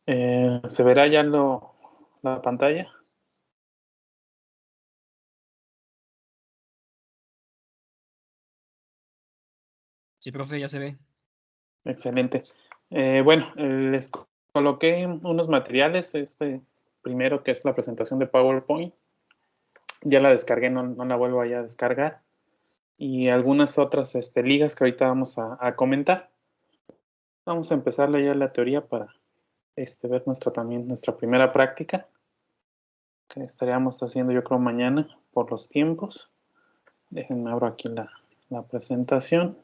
¿Se verá ya la pantalla? Sí, profe, ya se ve. Excelente. Bueno, les coloqué unos materiales. Este primero, que es la presentación de PowerPoint. Ya la descargué, no la vuelvo a descargar. Y algunas otras ligas que ahorita vamos a comentar. Vamos a empezar ya la teoría para ver nuestra primera práctica, que estaríamos haciendo yo creo mañana por los tiempos. Déjenme abro aquí la presentación.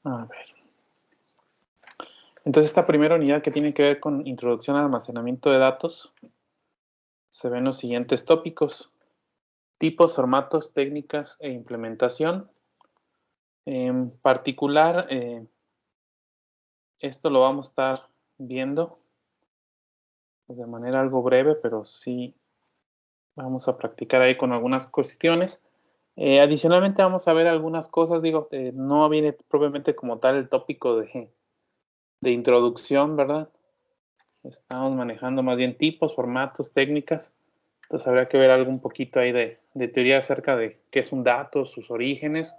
A ver. Entonces, esta primera unidad, que tiene que ver con introducción al almacenamiento de datos, se ven los siguientes tópicos: tipos, formatos, técnicas e implementación. En particular, esto lo vamos a estar viendo de manera algo breve, pero sí vamos a practicar ahí con algunas cuestiones. Adicionalmente vamos a ver algunas cosas, no viene propiamente como tal el tópico de introducción, ¿verdad? Estamos manejando más bien tipos, formatos, técnicas. Entonces habría que ver algo un poquito ahí de teoría acerca de qué es un dato, sus orígenes.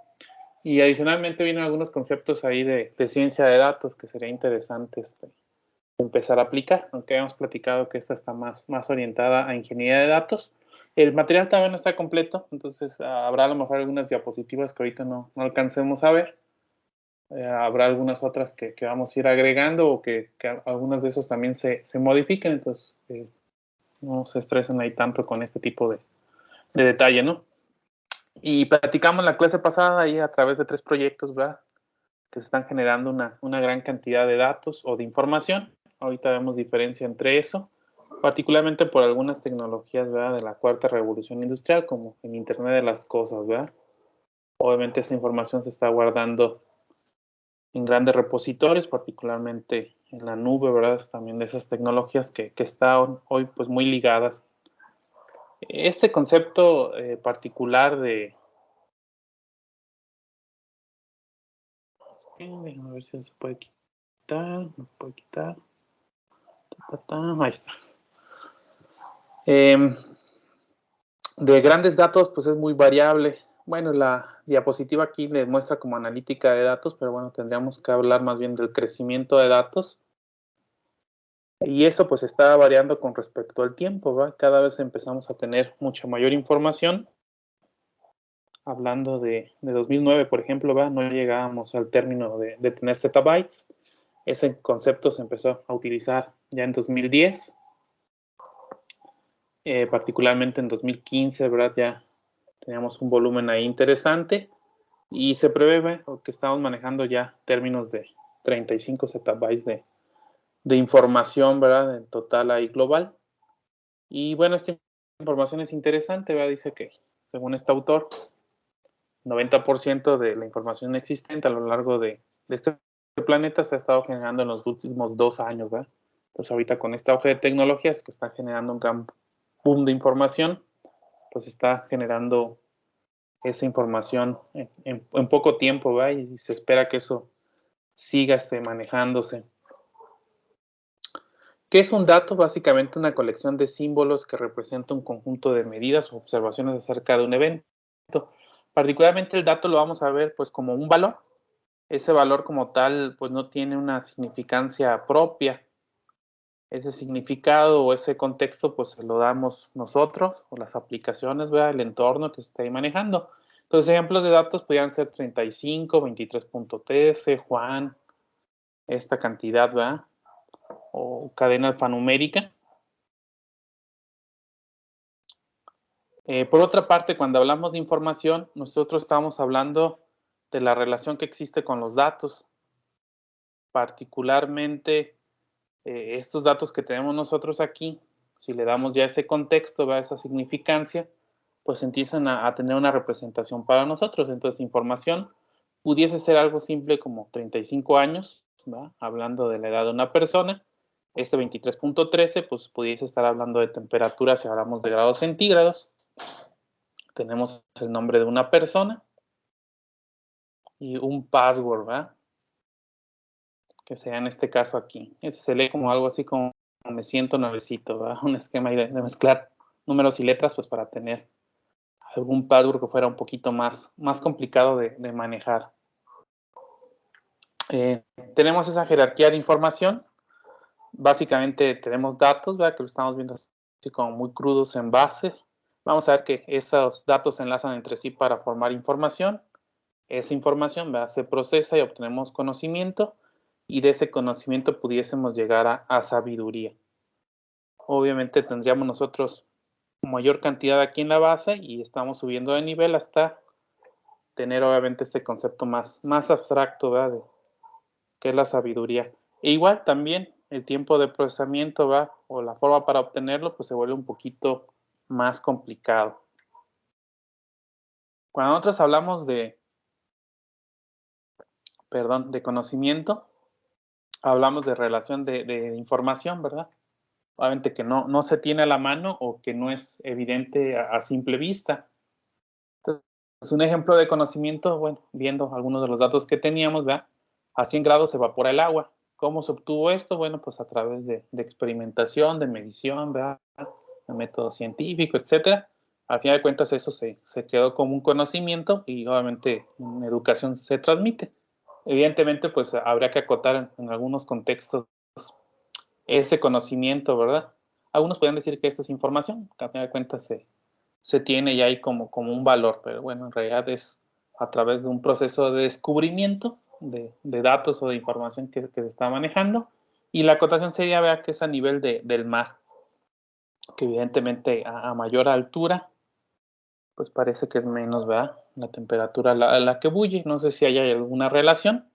Y adicionalmente vienen algunos conceptos ahí de ciencia de datos que sería interesante empezar a aplicar, aunque habíamos platicado que esta está más orientada a ingeniería de datos. El material todavía no está completo, entonces habrá a lo mejor algunas diapositivas que ahorita no alcancemos a ver. Habrá algunas otras que vamos a ir agregando, o que algunas de esas también se modifiquen. Entonces no se estresen ahí tanto con este tipo de detalle, ¿no? Y platicamos la clase pasada ahí a través de 3 proyectos, ¿verdad?, que se están generando una gran cantidad de datos o de información. Ahorita vemos diferencia entre eso, particularmente por algunas tecnologías, ¿verdad?, de la cuarta revolución industrial, como el Internet de las cosas, ¿verdad? Obviamente esa información se está guardando en grandes repositorios, particularmente en la nube, ¿verdad? También de esas tecnologías que están hoy pues muy ligadas. Este concepto particular de... Déjame ver si se puede quitar, no puede quitar. Ahí está. De grandes datos, pues es muy variable. Bueno, la diapositiva aquí le muestra como analítica de datos, pero bueno, tendríamos que hablar más bien del crecimiento de datos. Y eso pues está variando con respecto al tiempo, ¿verdad? Cada vez empezamos a tener mucha mayor información. Hablando de 2009, por ejemplo, ¿verdad?, no llegábamos al término de tener zettabytes. Ese concepto se empezó a utilizar ya en 2010. Particularmente en 2015, ¿verdad?, ya teníamos un volumen ahí interesante, y se prevé que estamos manejando ya términos de 35 zettabytes de información, ¿verdad?, en total ahí global. Y bueno, esta información es interesante, ¿verdad? Dice que, según este autor, 90% de la información existente a lo largo de este planeta se ha estado generando en los últimos 2 años, ¿verdad? Pues ahorita con este auge de tecnologías que está generando un gran boom de información, pues está generando esa información en poco tiempo, ¿verdad? Y se espera que eso siga manejándose. ¿Qué es un dato? Básicamente una colección de símbolos que representa un conjunto de medidas o observaciones acerca de un evento. Particularmente el dato lo vamos a ver pues como un valor. Ese valor como tal pues no tiene una significancia propia. Ese significado o ese contexto pues se lo damos nosotros o las aplicaciones, ¿verdad?, el entorno que se está ahí manejando. Entonces, ejemplos de datos podrían ser 35, 23.13, Juan, esta cantidad, ¿verdad?, o cadena alfanumérica. Por otra parte, cuando hablamos de información, nosotros estamos hablando de la relación que existe con los datos. Particularmente, estos datos que tenemos nosotros aquí, si le damos ya ese contexto, ¿verdad?, esa significancia, pues empiezan a tener una representación para nosotros. Entonces, información pudiese ser algo simple como 35 años, ¿verdad?, hablando de la edad de una persona. Este 23.13, pues pudiese estar hablando de temperatura si hablamos de grados centígrados. tenemos el nombre de una persona y un password, ¿verdad? Que sea en este caso aquí. Ese se lee como algo así como me siento nuevecito, ¿verdad? Un esquema de mezclar números y letras pues para tener algún password que fuera un poquito más complicado de manejar. Tenemos esa jerarquía de información. Básicamente tenemos datos, ¿verdad? Que lo estamos viendo así como muy crudos en base. Vamos a ver que esos datos se enlazan entre sí para formar información. Esa información, ¿verdad? Se procesa y obtenemos conocimiento, y de ese conocimiento pudiésemos llegar a sabiduría. Obviamente tendríamos nosotros mayor cantidad aquí en la base y estamos subiendo de nivel hasta tener obviamente este concepto más abstracto, ¿verdad? De qué es la sabiduría. E igual también el tiempo de procesamiento, ¿verdad? O la forma para obtenerlo, pues se vuelve un poquito más complicado. Cuando nosotros hablamos de conocimiento, hablamos de relación de información, ¿verdad? Obviamente que no se tiene a la mano o que no es evidente a simple vista. Entonces, un ejemplo de conocimiento, bueno, viendo algunos de los datos que teníamos, ¿verdad? A 100 grados se evapora el agua. ¿Cómo se obtuvo esto? Bueno, pues a través de experimentación, de medición, ¿verdad? De método científico, etcétera. Al final de cuentas, eso se quedó como un conocimiento y obviamente en educación se transmite. Evidentemente, pues habría que acotar en algunos contextos ese conocimiento, ¿verdad? Algunos pueden decir que esto es información, que al final de cuentas se tiene ya ahí como un valor, pero bueno, en realidad es a través de un proceso de descubrimiento de datos o de información que se está manejando, y la acotación sería, vea, que es a nivel del mar, que evidentemente a mayor altura, pues parece que es menos, ¿verdad? La temperatura a la que bulle, no sé si hay alguna relación.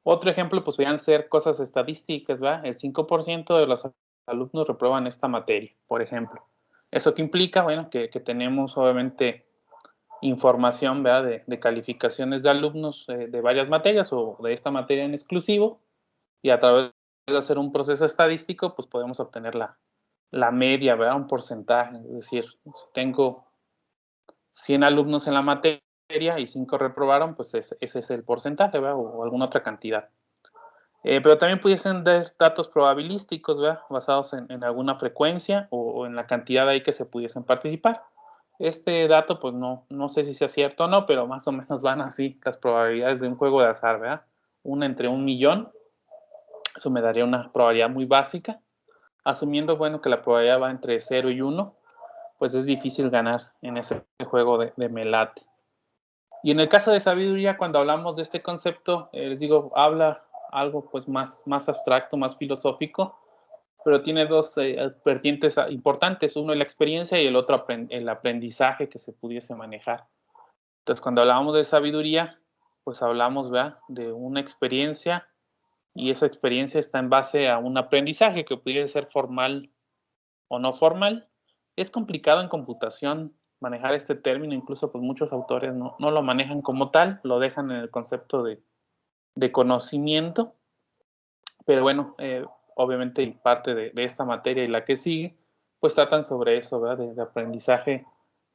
Otro ejemplo, pues podrían ser cosas estadísticas, ¿verdad? El 5% de los alumnos reprueban esta materia, por ejemplo. ¿Eso qué implica? Bueno, que tenemos obviamente información, ¿verdad? De calificaciones de alumnos de varias materias o de esta materia en exclusivo, y a través de hacer un proceso estadístico, pues podemos obtener la media, ¿verdad? Un porcentaje. Es decir, si tengo 100 alumnos en la materia y 5 reprobaron, pues ese es el porcentaje, ¿verdad? O alguna otra cantidad. Pero también pudiesen dar datos probabilísticos, ¿verdad? Basados en alguna frecuencia o en la cantidad ahí que se pudiesen participar. Este dato, pues no sé si sea cierto o no, pero más o menos van así las probabilidades de un juego de azar, ¿verdad? Una entre 1.000.000, eso me daría una probabilidad muy básica. Asumiendo, bueno, que la probabilidad va entre 0 y 1, pues es difícil ganar en ese juego de melate. Y en el caso de sabiduría, cuando hablamos de este concepto, les digo, habla algo pues más abstracto, más filosófico, pero tiene dos vertientes importantes. Uno es la experiencia y el otro el aprendizaje que se pudiese manejar. Entonces, cuando hablamos de sabiduría, pues hablamos, ¿verdad?, de una experiencia, y esa experiencia está en base a un aprendizaje que pudiese ser formal o no formal. Es complicado en computación manejar este término, incluso pues muchos autores no lo manejan como tal, lo dejan en el concepto de conocimiento, pero bueno, obviamente parte de esta materia y la que sigue, pues tratan sobre eso, ¿verdad? De aprendizaje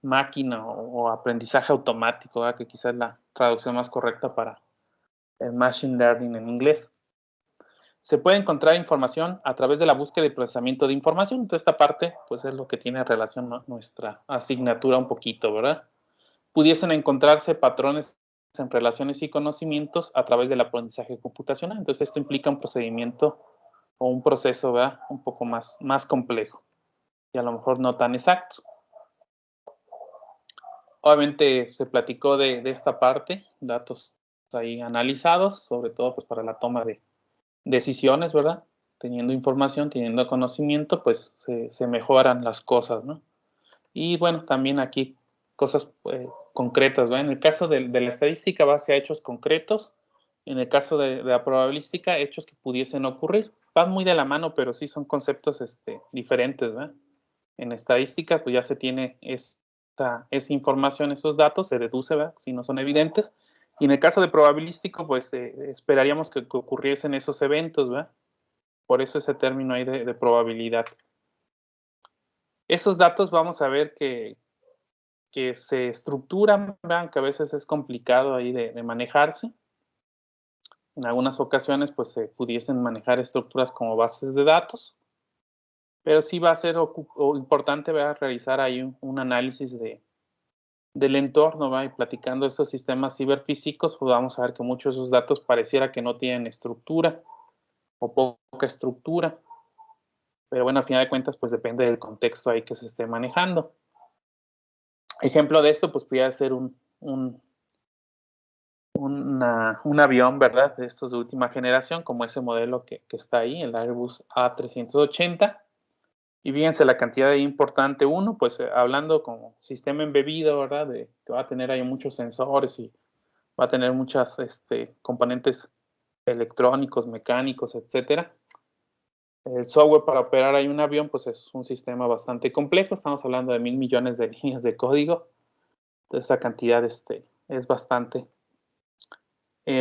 máquina o aprendizaje automático, ¿verdad? Que quizás es la traducción más correcta para el machine learning en inglés. Se puede encontrar información a través de la búsqueda y procesamiento de información. Entonces, esta parte, pues es lo que tiene relación, ¿no?, nuestra asignatura un poquito, ¿verdad? Pudiesen encontrarse patrones en relaciones y conocimientos a través del aprendizaje computacional. Entonces, esto implica un procedimiento o un proceso, ¿verdad?, un poco más complejo y a lo mejor no tan exacto. Obviamente se platicó de esta parte, datos ahí analizados, sobre todo pues para la toma de decisiones, ¿verdad? Teniendo información, teniendo conocimiento, pues se mejoran las cosas, ¿no? Y bueno, también aquí cosas concretas, ¿verdad? En el caso de la estadística, base a hechos concretos. En el caso de la probabilística, hechos que pudiesen ocurrir. Van muy de la mano, pero sí son conceptos diferentes, ¿verdad? En estadística, pues ya se tiene esa información, esos datos, se deduce, ¿verdad?, si no son evidentes. Y en el caso de probabilístico, pues esperaríamos que ocurriesen esos eventos, ¿verdad? Por eso ese término ahí de probabilidad. Esos datos vamos a ver que que se estructuran, vean que a veces es complicado ahí de manejarse. En algunas ocasiones, pues se pudiesen manejar estructuras como bases de datos, pero sí va a ser importante, ¿verdad?, realizar ahí un análisis del entorno, ¿va? Y platicando estos sistemas ciberfísicos, pues vamos a ver que muchos de esos datos pareciera que no tienen estructura o poca estructura. Pero bueno, al final de cuentas, pues depende del contexto ahí que se esté manejando. Ejemplo de esto, pues podría ser un avión, ¿verdad? De estos de última generación, como ese modelo que está ahí, el Airbus A380. Y fíjense la cantidad de importante. Uno, pues hablando como sistema embebido, ¿verdad? Que va a tener ahí muchos sensores y va a tener muchas componentes electrónicos, mecánicos, etcétera. El software para operar ahí un avión, pues es un sistema bastante complejo. Estamos hablando de 1,000 millones de líneas de código. Entonces, esa cantidad es bastante.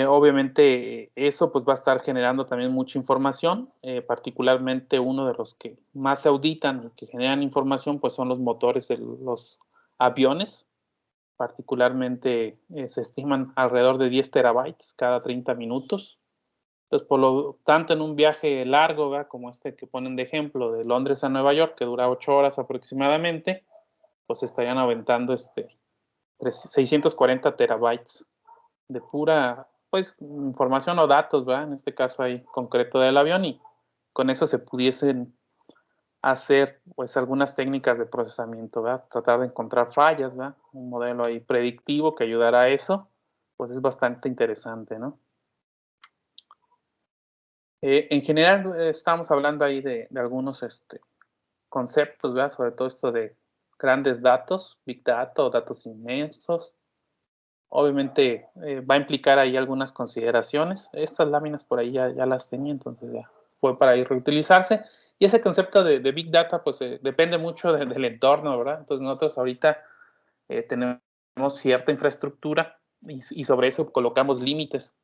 Obviamente, eso pues va a estar generando también mucha información. Particularmente uno de los que más se auditan y que generan información, pues son los motores de los aviones. Particularmente se estiman alrededor de 10 terabytes cada 30 minutos. Entonces, por lo tanto, en un viaje largo, ¿verdad?, como este que ponen de ejemplo, de Londres a Nueva York, que dura 8 horas aproximadamente, pues estarían aventando 640 terabytes de pura, pues, información o datos, ¿verdad? En este caso ahí concreto del avión, y con eso se pudiesen hacer, pues, algunas técnicas de procesamiento, ¿verdad? Tratar de encontrar fallas, ¿verdad? Un modelo ahí predictivo que ayudara a eso, pues es bastante interesante, ¿no? En general, estamos hablando ahí de algunos conceptos, ¿verdad? Sobre todo esto de grandes datos, Big Data o datos inmensos. Obviamente va a implicar ahí algunas consideraciones. Estas láminas por ahí ya las tenía, entonces ya fue para ir reutilizarse. Y ese concepto de Big Data, pues depende mucho del entorno, ¿verdad? Entonces nosotros ahorita tenemos cierta infraestructura y sobre eso colocamos límites.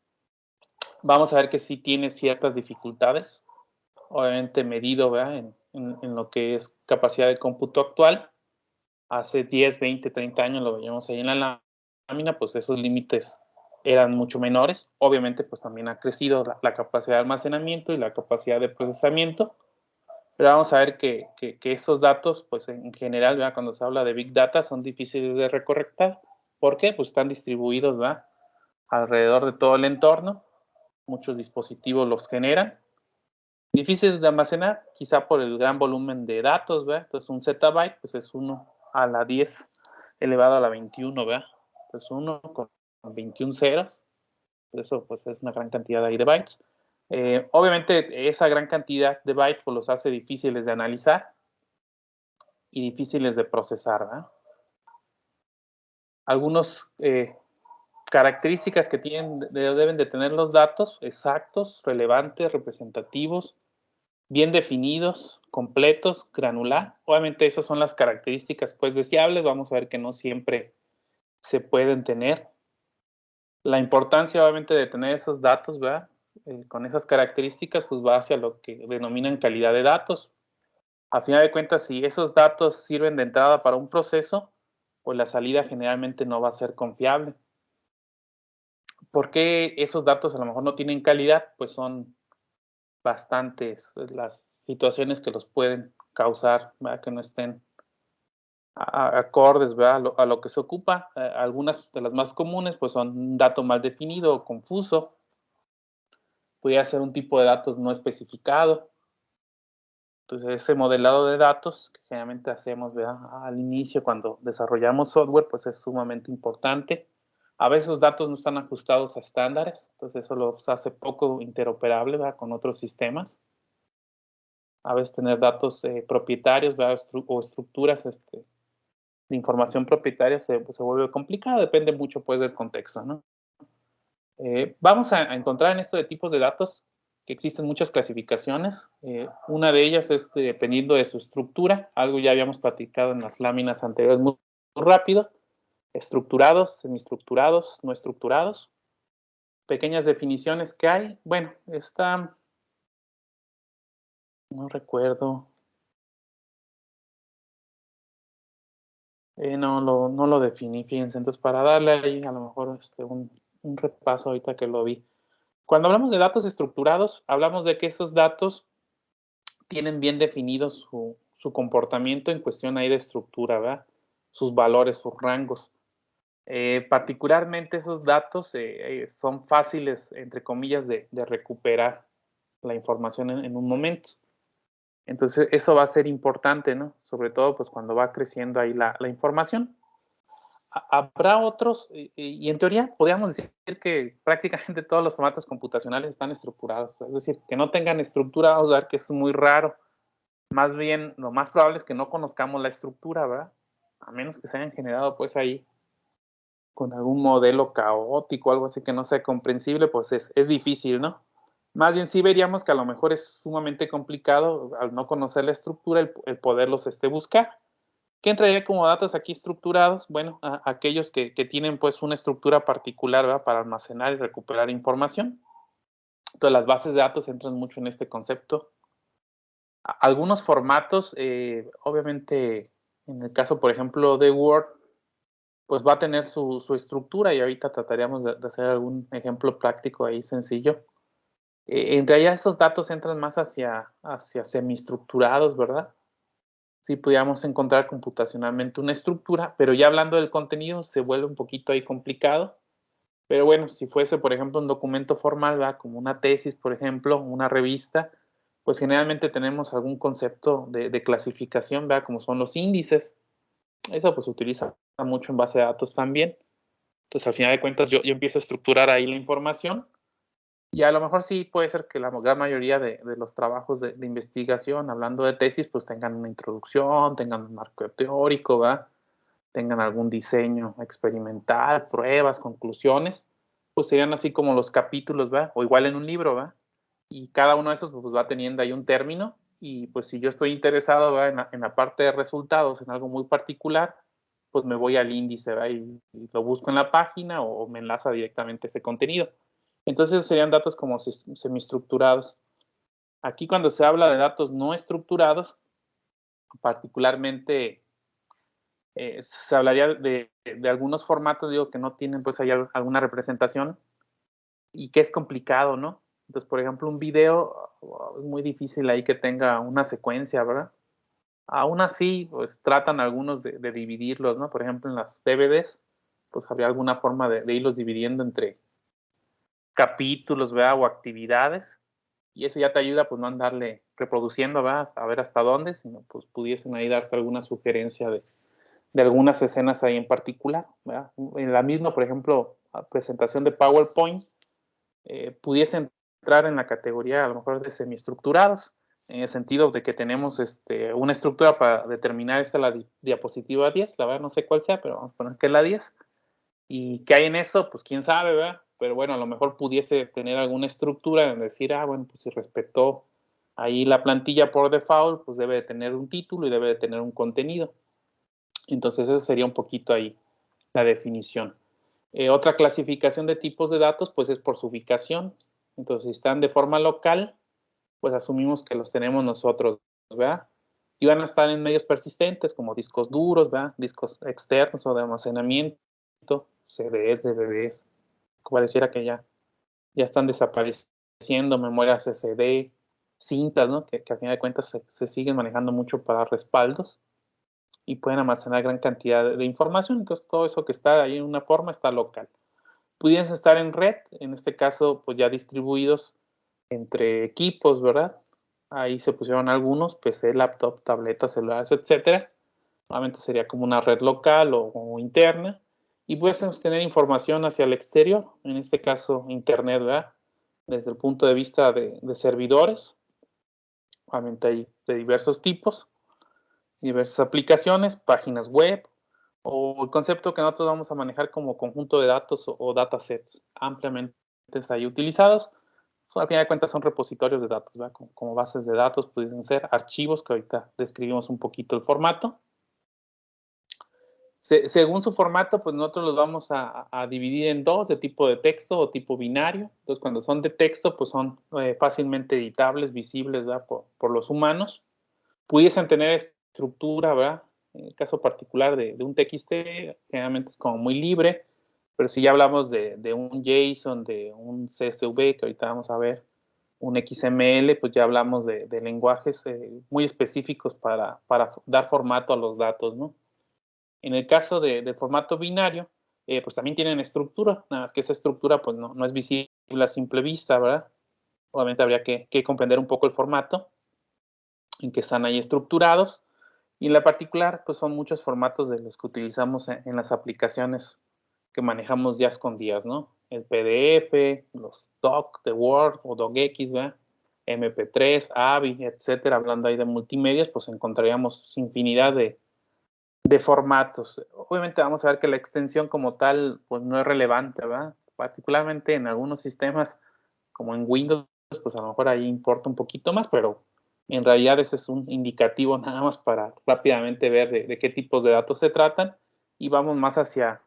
Vamos a ver que sí tiene ciertas dificultades, obviamente medido, ¿verdad?, en lo que es capacidad de cómputo actual. Hace 10, 20, 30 años lo veíamos ahí en la lámina, pues esos límites eran mucho menores. Obviamente, pues también ha crecido la capacidad de almacenamiento y la capacidad de procesamiento. Pero vamos a ver que esos datos, pues en general, ¿verdad?, cuando se habla de Big Data, son difíciles de recolectar. ¿Por qué? Pues están distribuidos, ¿verdad?, alrededor de todo el entorno. Muchos dispositivos los generan. Difíciles de almacenar, quizá por el gran volumen de datos, ¿verdad? Entonces, un zettabyte, pues es 1 a la 10 elevado a la 21, ¿verdad? Pues 1 con 21 ceros. Eso, pues, es una gran cantidad ahí de bytes. Obviamente, esa gran cantidad de bytes, pues, los hace difíciles de analizar y difíciles de procesar, ¿verdad? Algunos características que deben de tener los datos: exactos, relevantes, representativos, bien definidos, completos, granular. Obviamente esas son las características, pues, deseables. Vamos a ver que no siempre se pueden tener. La importancia, obviamente, de tener esos datos, ¿verdad?, con esas características, pues va hacia lo que denominan calidad de datos. A final de cuentas, si esos datos sirven de entrada para un proceso, pues la salida generalmente no va a ser confiable. ¿Por qué esos datos a lo mejor no tienen calidad? Pues son bastantes las situaciones que los pueden causar, ¿verdad?, que no estén acordes, ¿verdad?, a lo que se ocupa. Algunas de las más comunes, pues son un dato mal definido o confuso. Podría ser un tipo de datos no especificado. Entonces, ese modelado de datos que generalmente hacemos, ¿verdad?, al inicio cuando desarrollamos software, pues es sumamente importante. A veces los datos no están ajustados a estándares, entonces eso los hace poco interoperable, ¿verdad?, con otros sistemas. A veces tener datos propietarios, ¿verdad?, o estructuras de información propietaria pues, se vuelve complicado, depende mucho, pues, del contexto, ¿no? Vamos a encontrar en esto de tipos de datos que existen muchas clasificaciones. Una de ellas es dependiendo de su estructura, algo ya habíamos platicado en las láminas anteriores muy rápido: estructurados, semiestructurados, no estructurados. Pequeñas definiciones que hay. Bueno, esta no recuerdo. No lo definí, fíjense. Entonces, para darle ahí a lo mejor un repaso ahorita que lo vi. Cuando hablamos de datos estructurados, hablamos de que esos datos tienen bien definido su comportamiento en cuestión ahí de estructura, ¿verdad? Sus valores, sus rangos. Particularmente esos datos son fáciles, entre comillas, de recuperar la información en un momento. Entonces, eso va a ser importante, ¿no? Sobre todo, pues, cuando va creciendo ahí la información. Habrá otros, y en teoría podríamos decir que prácticamente todos los formatos computacionales están estructurados. Es decir, que no tengan estructura, vamos a ver que es muy raro. Más bien, lo más probable es que no conozcamos la estructura, ¿verdad? A menos que se hayan generado, pues, ahí con algún modelo caótico, algo así que no sea comprensible, pues es difícil, ¿no? Más bien sí veríamos que a lo mejor es sumamente complicado, al no conocer la estructura, el poderlos buscar. ¿Qué entraría como datos aquí estructurados? Bueno, aquellos que tienen pues una estructura particular, ¿verdad? Para almacenar y recuperar información. Entonces las bases de datos entran mucho en este concepto. Algunos formatos, obviamente, en el caso, por ejemplo, de Word, pues va a tener su estructura y ahorita trataríamos de hacer algún ejemplo práctico ahí sencillo. En realidad esos datos entran más hacia semiestructurados, ¿verdad? Sí pudiéramos encontrar computacionalmente una estructura, pero ya hablando del contenido se vuelve un poquito ahí complicado. Pero bueno, si fuese, por ejemplo, un documento formal, ¿verdad? Como una tesis, por ejemplo, una revista, pues generalmente tenemos algún concepto de clasificación, ¿verdad? Como son los índices. Eso pues se utiliza mucho en base de datos también. Entonces, al final de cuentas, yo empiezo a estructurar ahí la información y a lo mejor sí puede ser que la gran mayoría de los trabajos de investigación, hablando de tesis, pues tengan una introducción, tengan un marco teórico, ¿verdad? Tengan algún diseño experimental, pruebas, conclusiones, pues serían así como los capítulos, ¿verdad? O igual en un libro, ¿verdad? Y cada uno de esos pues va teniendo ahí un término y pues si yo estoy interesado, ¿verdad? En la parte de resultados, en algo muy particular, pues me voy al índice, ¿verdad? Y lo busco en la página o me enlaza directamente ese contenido. Entonces serían datos como semiestructurados. Aquí cuando se habla de datos no estructurados, particularmente se hablaría de algunos formatos, digo, que no tienen pues ahí alguna representación y que es complicado, ¿no? Entonces, por ejemplo, un video es muy difícil ahí que tenga una secuencia, ¿verdad? Aún así, pues tratan algunos de dividirlos, ¿no? Por ejemplo, en las DVDs, pues habría alguna forma de irlos dividiendo entre capítulos, ¿verdad? O actividades. Y eso ya te ayuda, pues, no andarle reproduciendo, ¿verdad? A ver hasta dónde, sino pues pudiesen ahí darte alguna sugerencia de algunas escenas ahí en particular, ¿verdad? En la misma, por ejemplo, presentación de PowerPoint, pudiese entrar en la categoría a lo mejor de semiestructurados, en el sentido de que tenemos una estructura para determinar la diapositiva 10, la verdad no sé cuál sea, pero vamos a poner que es la 10, y qué hay en eso, pues quién sabe, ¿verdad? Pero bueno, a lo mejor pudiese tener alguna estructura en decir, bueno, pues si respetó ahí la plantilla por default, pues debe de tener un título y debe de tener un contenido. Entonces, eso sería un poquito ahí la definición. Otra clasificación de tipos de datos, pues es por su ubicación. Entonces, si están de forma local, pues asumimos que los tenemos nosotros, ¿verdad? Y van a estar en medios persistentes como discos duros, ¿verdad? Discos externos o de almacenamiento, CDs, DVDs, pareciera que ya están desapareciendo, memorias SD, cintas, ¿no? Que a fin de cuentas se siguen manejando mucho para respaldos y pueden almacenar gran cantidad de información. Entonces, todo eso que está ahí en una forma está local. Pudieran estar en red, en este caso, pues ya distribuidos entre equipos, ¿verdad? Ahí se pusieron algunos, PC, laptop, tabletas, celulares, etcétera. Nuevamente sería como una red local o interna. Y puedes tener información hacia el exterior, en este caso Internet, ¿verdad? Desde el punto de vista de servidores, obviamente hay de diversos tipos, diversas aplicaciones, páginas web, o el concepto que nosotros vamos a manejar como conjunto de datos o datasets ampliamente ahí utilizados. Al final de cuentas son repositorios de datos, ¿verdad? Como bases de datos pueden ser archivos, que ahorita describimos un poquito el formato. Según su formato, pues nosotros los vamos a dividir en dos, de tipo de texto o tipo binario. Entonces, cuando son de texto, pues son fácilmente editables, visibles, ¿verdad? Por los humanos. Pudiesen tener estructura, ¿verdad? En el caso particular de un TXT, generalmente es como muy libre, pero si ya hablamos de un JSON, de un CSV, que ahorita vamos a ver, un XML, pues ya hablamos de lenguajes muy específicos para dar formato a los datos, ¿no? En el caso de formato binario, pues también tienen estructura, nada más que esa estructura pues no es visible a simple vista, ¿verdad? Obviamente habría que comprender un poco el formato en que están ahí estructurados. Y en la particular, pues son muchos formatos de los que utilizamos en las aplicaciones que manejamos días con días, ¿no? El PDF, los doc de Word o docx, ¿verdad? MP3, AVI, etcétera. Hablando ahí de multimedias, pues encontraríamos infinidad de formatos. Obviamente vamos a ver que la extensión como tal, pues no es relevante, ¿verdad? Particularmente en algunos sistemas como en Windows, pues a lo mejor ahí importa un poquito más, pero en realidad ese es un indicativo nada más para rápidamente ver de qué tipos de datos se tratan y vamos más hacia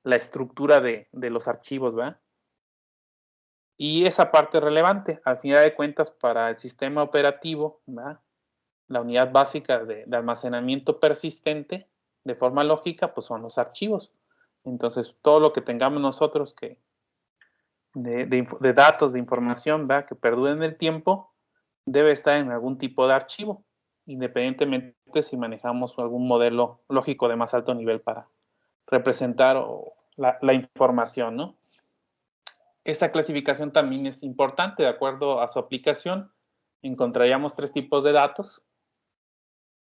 la estructura de los archivos, ¿verdad? Y esa parte es relevante, al final de cuentas, para el sistema operativo, ¿verdad? La unidad básica de almacenamiento persistente de forma lógica, pues son los archivos. Entonces, todo lo que tengamos nosotros que de datos, de información, ¿verdad? Que perduren en el tiempo, debe estar en algún tipo de archivo, independientemente si manejamos algún modelo lógico de más alto nivel para representar la información, ¿no? Esta clasificación también es importante, de acuerdo a su aplicación. Encontraríamos tres tipos de datos.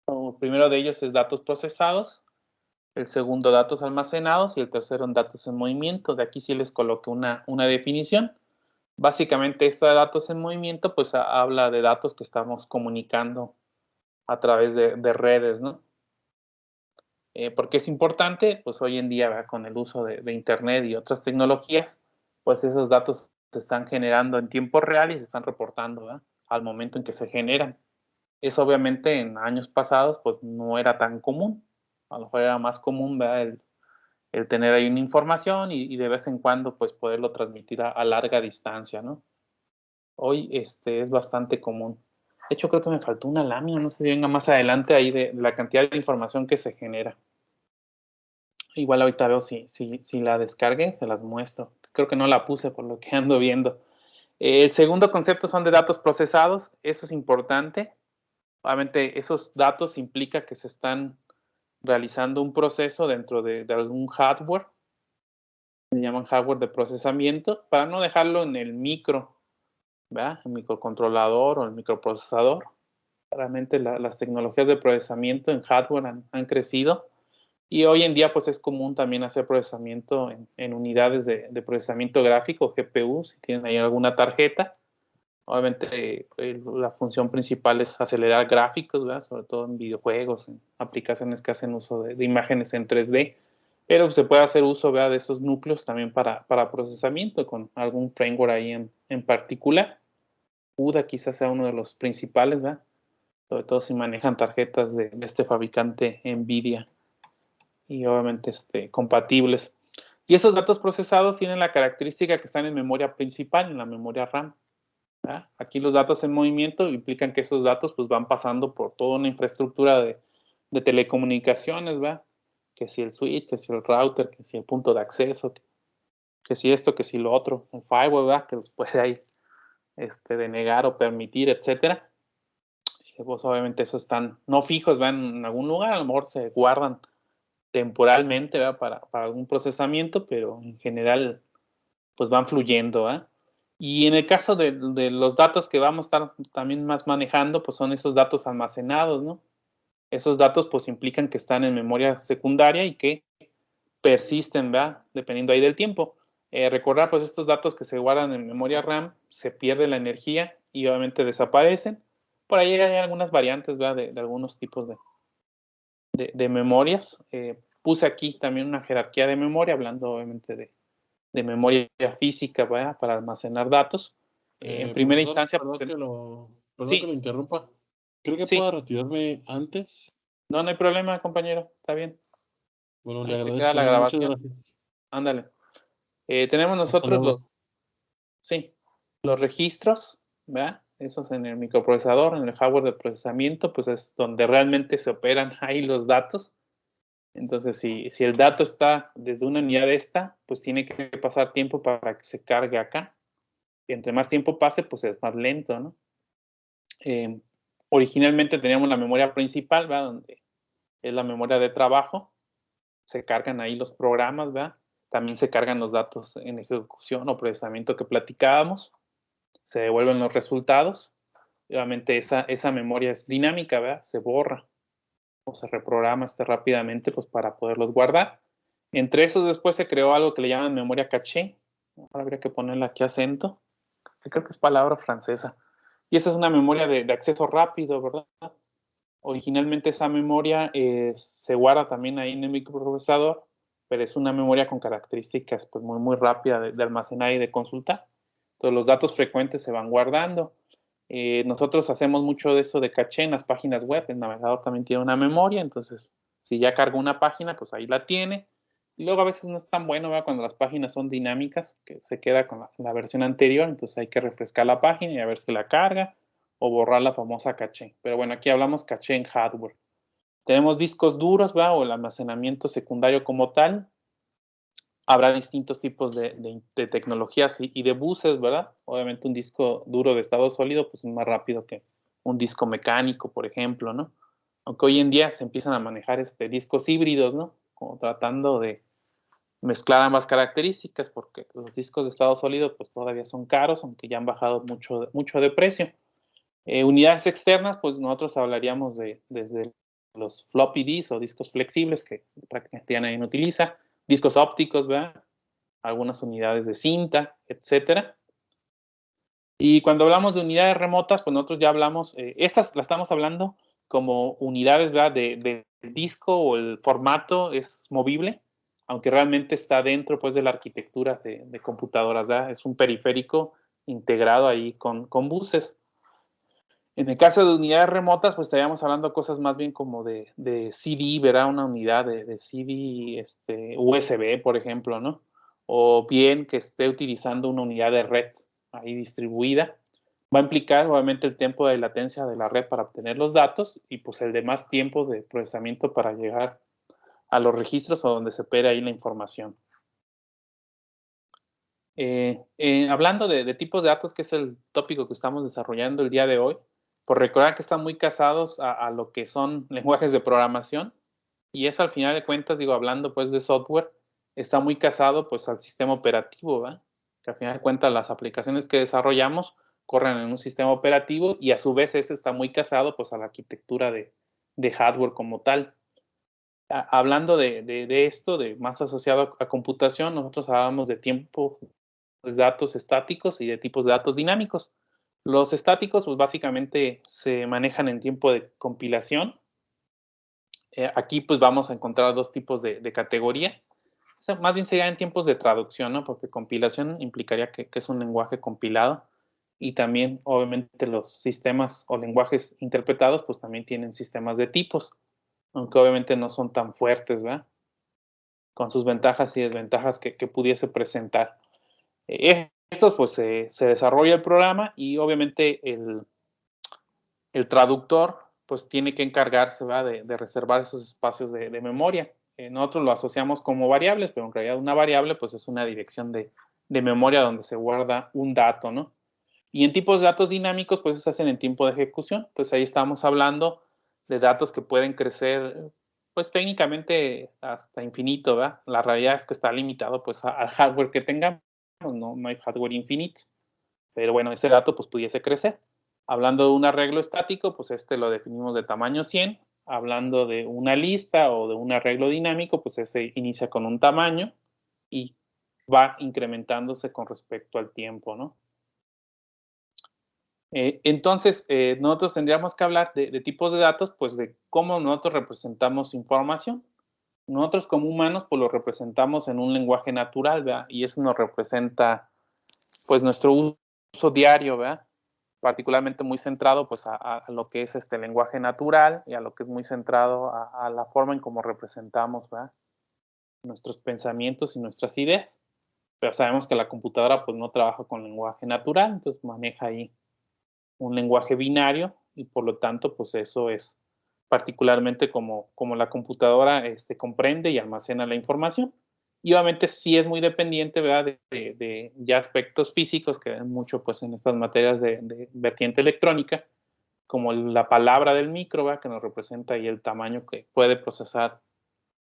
El primero de ellos es datos procesados, el segundo datos almacenados y el tercero en datos en movimiento. De aquí sí les coloqué una definición. Básicamente, esto de datos en movimiento, pues habla de datos que estamos comunicando a través de redes, ¿no? ¿Por qué es importante? Pues hoy en día, ¿verdad? Con el uso de Internet y otras tecnologías, pues esos datos se están generando en tiempo real y se están reportando, ¿verdad? Al momento en que se generan. Eso obviamente en años pasados pues no era tan común. A lo mejor era más común, ¿verdad? El tener ahí una información y de vez en cuando pues poderlo transmitir a larga distancia, ¿no? Hoy es bastante común. De hecho, creo que me faltó una lámina, no sé si venga más adelante ahí de la cantidad de información que se genera. Igual ahorita veo si la descargué, se las muestro. Creo que no la puse por lo que ando viendo. El segundo concepto son de datos procesados, eso es importante. Obviamente esos datos implica que se están realizando un proceso dentro de algún hardware, se llaman hardware de procesamiento, para no dejarlo en el micro, ¿verdad? El microcontrolador o el microprocesador. Realmente las tecnologías de procesamiento en hardware han crecido y hoy en día pues es común también hacer procesamiento en unidades de procesamiento gráfico, GPU, si tienen ahí alguna tarjeta. Obviamente la función principal es acelerar gráficos, ¿verdad? Sobre todo en videojuegos, en aplicaciones que hacen uso de imágenes en 3D, pero se puede hacer uso, ¿verdad? De esos núcleos también para procesamiento con algún framework ahí en particular. CUDA quizás sea uno de los principales, ¿verdad? Sobre todo si manejan tarjetas de este fabricante NVIDIA y obviamente compatibles. Y esos datos procesados tienen la característica que están en memoria principal, en la memoria RAM. ¿Verdad? Aquí los datos en movimiento implican que esos datos pues, van pasando por toda una infraestructura de telecomunicaciones, ¿verdad? Que si el switch, que si el router, que si el punto de acceso, que si esto, que si lo otro, el firewall, ¿verdad? Que los puede ahí denegar o permitir, etcétera. Pues obviamente esos están no fijos, van en algún lugar, a lo mejor se guardan temporalmente, ¿verdad? Para algún procesamiento, pero en general pues van fluyendo, ¿verdad? Y en el caso de los datos que vamos a estar también más manejando, pues son esos datos almacenados, ¿no? Esos datos pues implican que están en memoria secundaria y que persisten, ¿verdad? Dependiendo ahí del tiempo. Recordar pues estos datos que se guardan en memoria RAM, se pierde la energía y obviamente desaparecen. Por ahí hay algunas variantes, ¿verdad? De algunos tipos de memorias. Puse aquí también una jerarquía de memoria, hablando obviamente de memoria física, ¿verdad? Para almacenar datos. En primera Profesor, instancia, perdón pues, perdón que lo sí, interrumpa. ¿Cree que sí, pueda retirarme antes? no hay problema, compañero, está bien. Bueno, le Ahí se queda agradezco, la muchas grabación. gracias. Ándale. Tenemos Hasta nosotros luego. sí, los registros, ¿verdad? esos en el microprocesador, en el hardware de procesamiento, pues es donde realmente se operan ahí los datos. Entonces, si el dato está desde una unidad esta, pues tiene que pasar tiempo para que se cargue acá. Y entre más tiempo pase, pues es más lento, ¿no? Originalmente teníamos la memoria principal, ¿verdad? Donde es la memoria de trabajo. Se cargan ahí los programas, ¿verdad? También se cargan los datos en ejecución o procesamiento que platicábamos. Se devuelven los resultados. Obviamente esa memoria es dinámica, ¿verdad? Se borra o se reprograma rápidamente pues, para poderlos guardar. Entre esos después se creó algo que le llaman memoria caché. Ahora habría que ponerle aquí acento, que creo que es palabra francesa. Y esa es una memoria de acceso rápido, ¿verdad? Originalmente esa memoria se guarda también ahí en el microprocesador, pero es una memoria con características pues, muy, muy rápida de almacenar y de consultar. Entonces los datos frecuentes se van guardando. Nosotros hacemos mucho de eso de caché en las páginas web. El navegador también tiene una memoria, entonces si ya cargó una página, pues ahí la tiene. Y luego a veces no es tan bueno, ¿verdad? Cuando las páginas son dinámicas, que se queda con la versión anterior, entonces hay que refrescar la página y a ver si la carga o borrar la famosa caché. Pero bueno, aquí hablamos caché en hardware. Tenemos discos duros, ¿verdad? O el almacenamiento secundario como tal. Habrá distintos tipos de tecnologías y de buses, ¿verdad? Obviamente un disco duro de estado sólido pues es más rápido que un disco mecánico, por ejemplo, ¿no? Aunque hoy en día se empiezan a manejar discos híbridos, ¿no? Como tratando de mezclar ambas características, porque los discos de estado sólido pues todavía son caros, aunque ya han bajado mucho de precio. Unidades externas, pues nosotros hablaríamos desde los floppy disks o discos flexibles, que prácticamente ya nadie utiliza, discos ópticos, ¿verdad? Algunas unidades de cinta, etcétera. Y cuando hablamos de unidades remotas, pues nosotros ya hablamos, estas las estamos hablando como unidades, ¿verdad? Del disco o el formato es movible, aunque realmente está dentro, pues, de la arquitectura de computadoras, ¿verdad? Es un periférico integrado ahí con buses. En el caso de unidades remotas, pues estaríamos hablando cosas más bien como de CD, ¿verdad? Una unidad de CD USB, por ejemplo, ¿no? O bien que esté utilizando una unidad de red ahí distribuida. Va a implicar obviamente el tiempo de latencia de la red para obtener los datos y pues el de más tiempo de procesamiento para llegar a los registros o donde se opera ahí la información. Hablando de tipos de datos, que es el tópico que estamos desarrollando el día de hoy, por recordar que están muy casados a lo que son lenguajes de programación, y eso al final de cuentas, digo, hablando pues de software, está muy casado pues al sistema operativo, ¿verdad? Que al final de cuentas las aplicaciones que desarrollamos corren en un sistema operativo y a su vez ese está muy casado pues a la arquitectura de hardware como tal. Hablando de esto, de más asociado a computación, nosotros hablábamos de tiempos de datos estáticos y de tipos de datos dinámicos. Los estáticos, pues básicamente se manejan en tiempo de compilación. Aquí, pues vamos a encontrar dos tipos de categoría. O sea, más bien sería en tiempos de traducción, ¿no? Porque compilación implicaría que es un lenguaje compilado y también, obviamente, los sistemas o lenguajes interpretados, pues también tienen sistemas de tipos, aunque obviamente no son tan fuertes, ¿verdad? Con sus ventajas y desventajas que pudiese presentar. Estos, pues, se desarrolla el programa y obviamente el traductor, pues, tiene que encargarse, ¿verdad? De reservar esos espacios de memoria. Nosotros lo asociamos como variables, pero en realidad una variable, pues, es una dirección de memoria donde se guarda un dato, ¿no? Y en tipos de datos dinámicos, pues, se hacen en tiempo de ejecución. Entonces, ahí estamos hablando de datos que pueden crecer, pues, técnicamente hasta infinito, ¿verdad? La realidad es que está limitado, pues, al hardware que tengamos, no hay hardware infinito. Pero bueno, ese dato, pues, pudiese crecer. Hablando de un arreglo estático, pues, lo definimos de tamaño 100. Hablando de una lista o de un arreglo dinámico, pues, ese inicia con un tamaño y va incrementándose con respecto al tiempo, ¿no? Entonces, nosotros tendríamos que hablar de tipos de datos, pues de cómo nosotros representamos información. Nosotros como humanos, pues lo representamos en un lenguaje natural, ¿verdad? Y eso nos representa, pues, nuestro uso diario, ¿verdad? Particularmente muy centrado, pues, a lo que es este lenguaje natural y a lo que es muy centrado a la forma en cómo representamos, ¿verdad? Nuestros pensamientos y nuestras ideas. Pero sabemos que la computadora, pues, no trabaja con lenguaje natural, entonces maneja ahí un lenguaje binario y por lo tanto, pues eso es particularmente como la computadora comprende y almacena la información. Y obviamente sí es muy dependiente, ¿verdad?, de ya aspectos físicos que ven mucho pues, en estas materias de vertiente electrónica, como la palabra del micro, ¿verdad?, que nos representa ahí el tamaño que puede procesar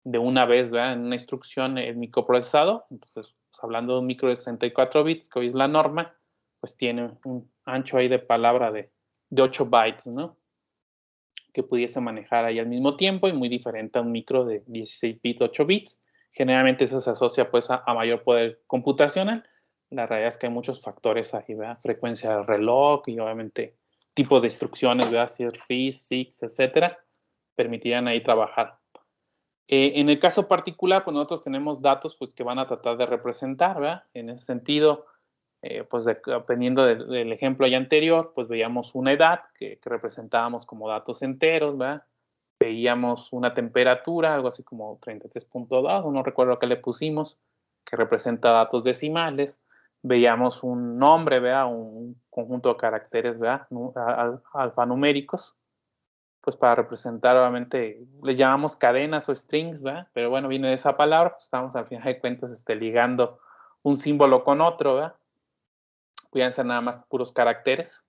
de una vez, ¿verdad?, en una instrucción el microprocesado. Entonces, pues, hablando de un micro de 64 bits, que hoy es la norma, pues tiene un ancho ahí de palabra de 8 bytes, ¿no?, que pudiese manejar ahí al mismo tiempo y muy diferente a un micro de 16 bits, 8 bits. Generalmente eso se asocia pues a mayor poder computacional. La realidad es que hay muchos factores ahí, ¿verdad? Frecuencia del reloj y obviamente tipo de instrucciones, ¿verdad? Si es RISC, SIX, etcétera, permitirían ahí trabajar. En el caso particular, pues nosotros tenemos datos pues, que van a tratar de representar, ¿verdad? En ese sentido, pues dependiendo del ejemplo ya anterior, pues veíamos una edad que representábamos como datos enteros, ¿verdad? Veíamos una temperatura, algo así como 33.2, no recuerdo qué le pusimos, que representa datos decimales. Veíamos un nombre, ¿verdad? Un conjunto de caracteres, ¿verdad? Alfanuméricos, pues para representar, obviamente, le llamamos cadenas o strings, ¿verdad? Pero bueno, viene de esa palabra, pues estamos al final de cuentas ligando un símbolo con otro, ¿verdad? Podían ser nada más puros caracteres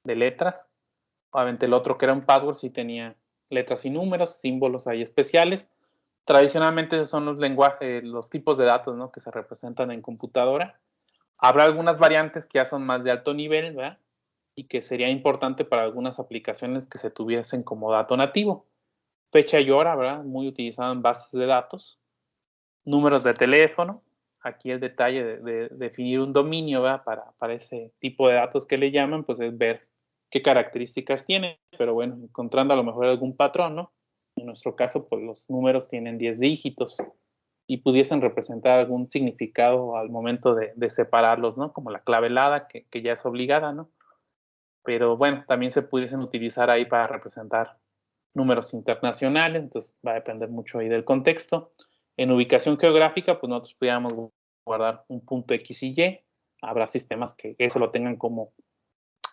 de letras. Obviamente el otro que era un password sí tenía letras y números, símbolos ahí especiales. Tradicionalmente esos son los lenguajes, los tipos de datos, ¿no?, que se representan en computadora. Habrá algunas variantes que ya son más de alto nivel, ¿verdad?, y que sería importante para algunas aplicaciones que se tuviesen como dato nativo. Fecha y hora, ¿verdad?, muy utilizado en bases de datos. Números de teléfono. Aquí el detalle de definir un dominio, ¿verdad?, para ese tipo de datos que le llaman, pues es ver qué características tiene, pero bueno, encontrando a lo mejor algún patrón, ¿no? En nuestro caso, pues los números tienen 10 dígitos y pudiesen representar algún significado al momento de separarlos, ¿no? Como la clave helada, que ya es obligada, ¿no? Pero bueno, también se pudiesen utilizar ahí para representar números internacionales, entonces va a depender mucho ahí del contexto. En ubicación geográfica, pues nosotros podríamos guardar un punto X y Y. Habrá sistemas que eso lo tengan como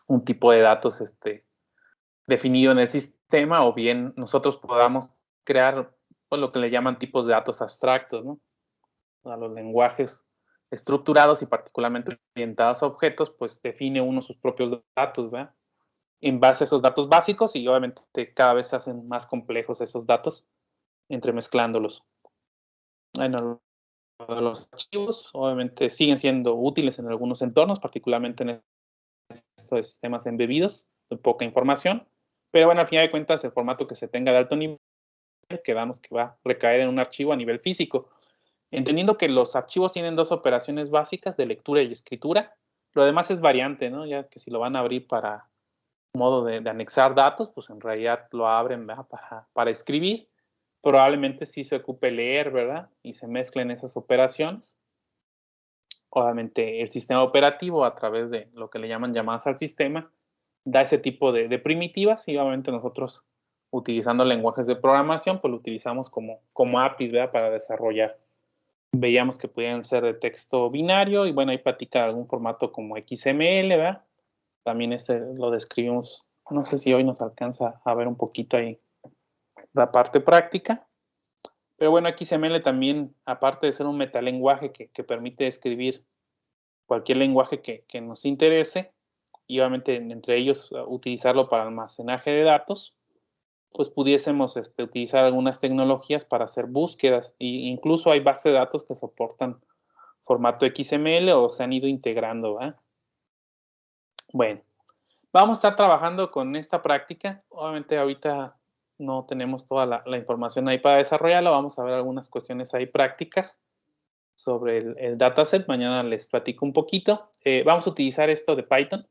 un tipo de datos definido en el sistema, o bien nosotros podamos crear pues, lo que le llaman tipos de datos abstractos, ¿no? A los lenguajes estructurados y particularmente orientados a objetos, pues define uno sus propios datos, ¿verdad?, en base a esos datos básicos, y obviamente cada vez se hacen más complejos esos datos entremezclándolos. Bueno, los archivos obviamente siguen siendo útiles en algunos entornos, particularmente en estos sistemas embebidos de poca información, pero bueno, al final de cuentas el formato que se tenga de alto nivel quedamos que va a recaer en un archivo a nivel físico, entendiendo que los archivos tienen dos operaciones básicas de lectura y escritura. Lo demás es variante, ¿no? Ya que si lo van a abrir para modo de anexar datos, pues en realidad lo abren, ¿verdad?, para escribir. Probablemente sí se ocupe leer, ¿verdad?, y se mezclen esas operaciones. Obviamente el sistema operativo, a través de lo que le llaman llamadas al sistema, da ese tipo de primitivas, y obviamente nosotros, utilizando lenguajes de programación, pues lo utilizamos como APIs, ¿verdad?, para desarrollar. Veíamos que podían ser de texto binario, y bueno, ahí platica algún formato como XML, ¿verdad? También lo describimos, no sé si hoy nos alcanza a ver un poquito ahí la parte práctica, pero bueno, XML también, aparte de ser un metalenguaje que permite escribir cualquier lenguaje que nos interese, y obviamente entre ellos utilizarlo para almacenaje de datos, pues pudiésemos utilizar algunas tecnologías para hacer búsquedas, e incluso hay bases de datos que soportan formato XML o se han ido integrando, ¿verdad? Bueno, vamos a estar trabajando con esta práctica. Obviamente ahorita no tenemos toda la información ahí para desarrollarlo. Vamos a ver algunas cuestiones ahí prácticas sobre el dataset. Mañana les platico un poquito. Vamos a utilizar esto de Python.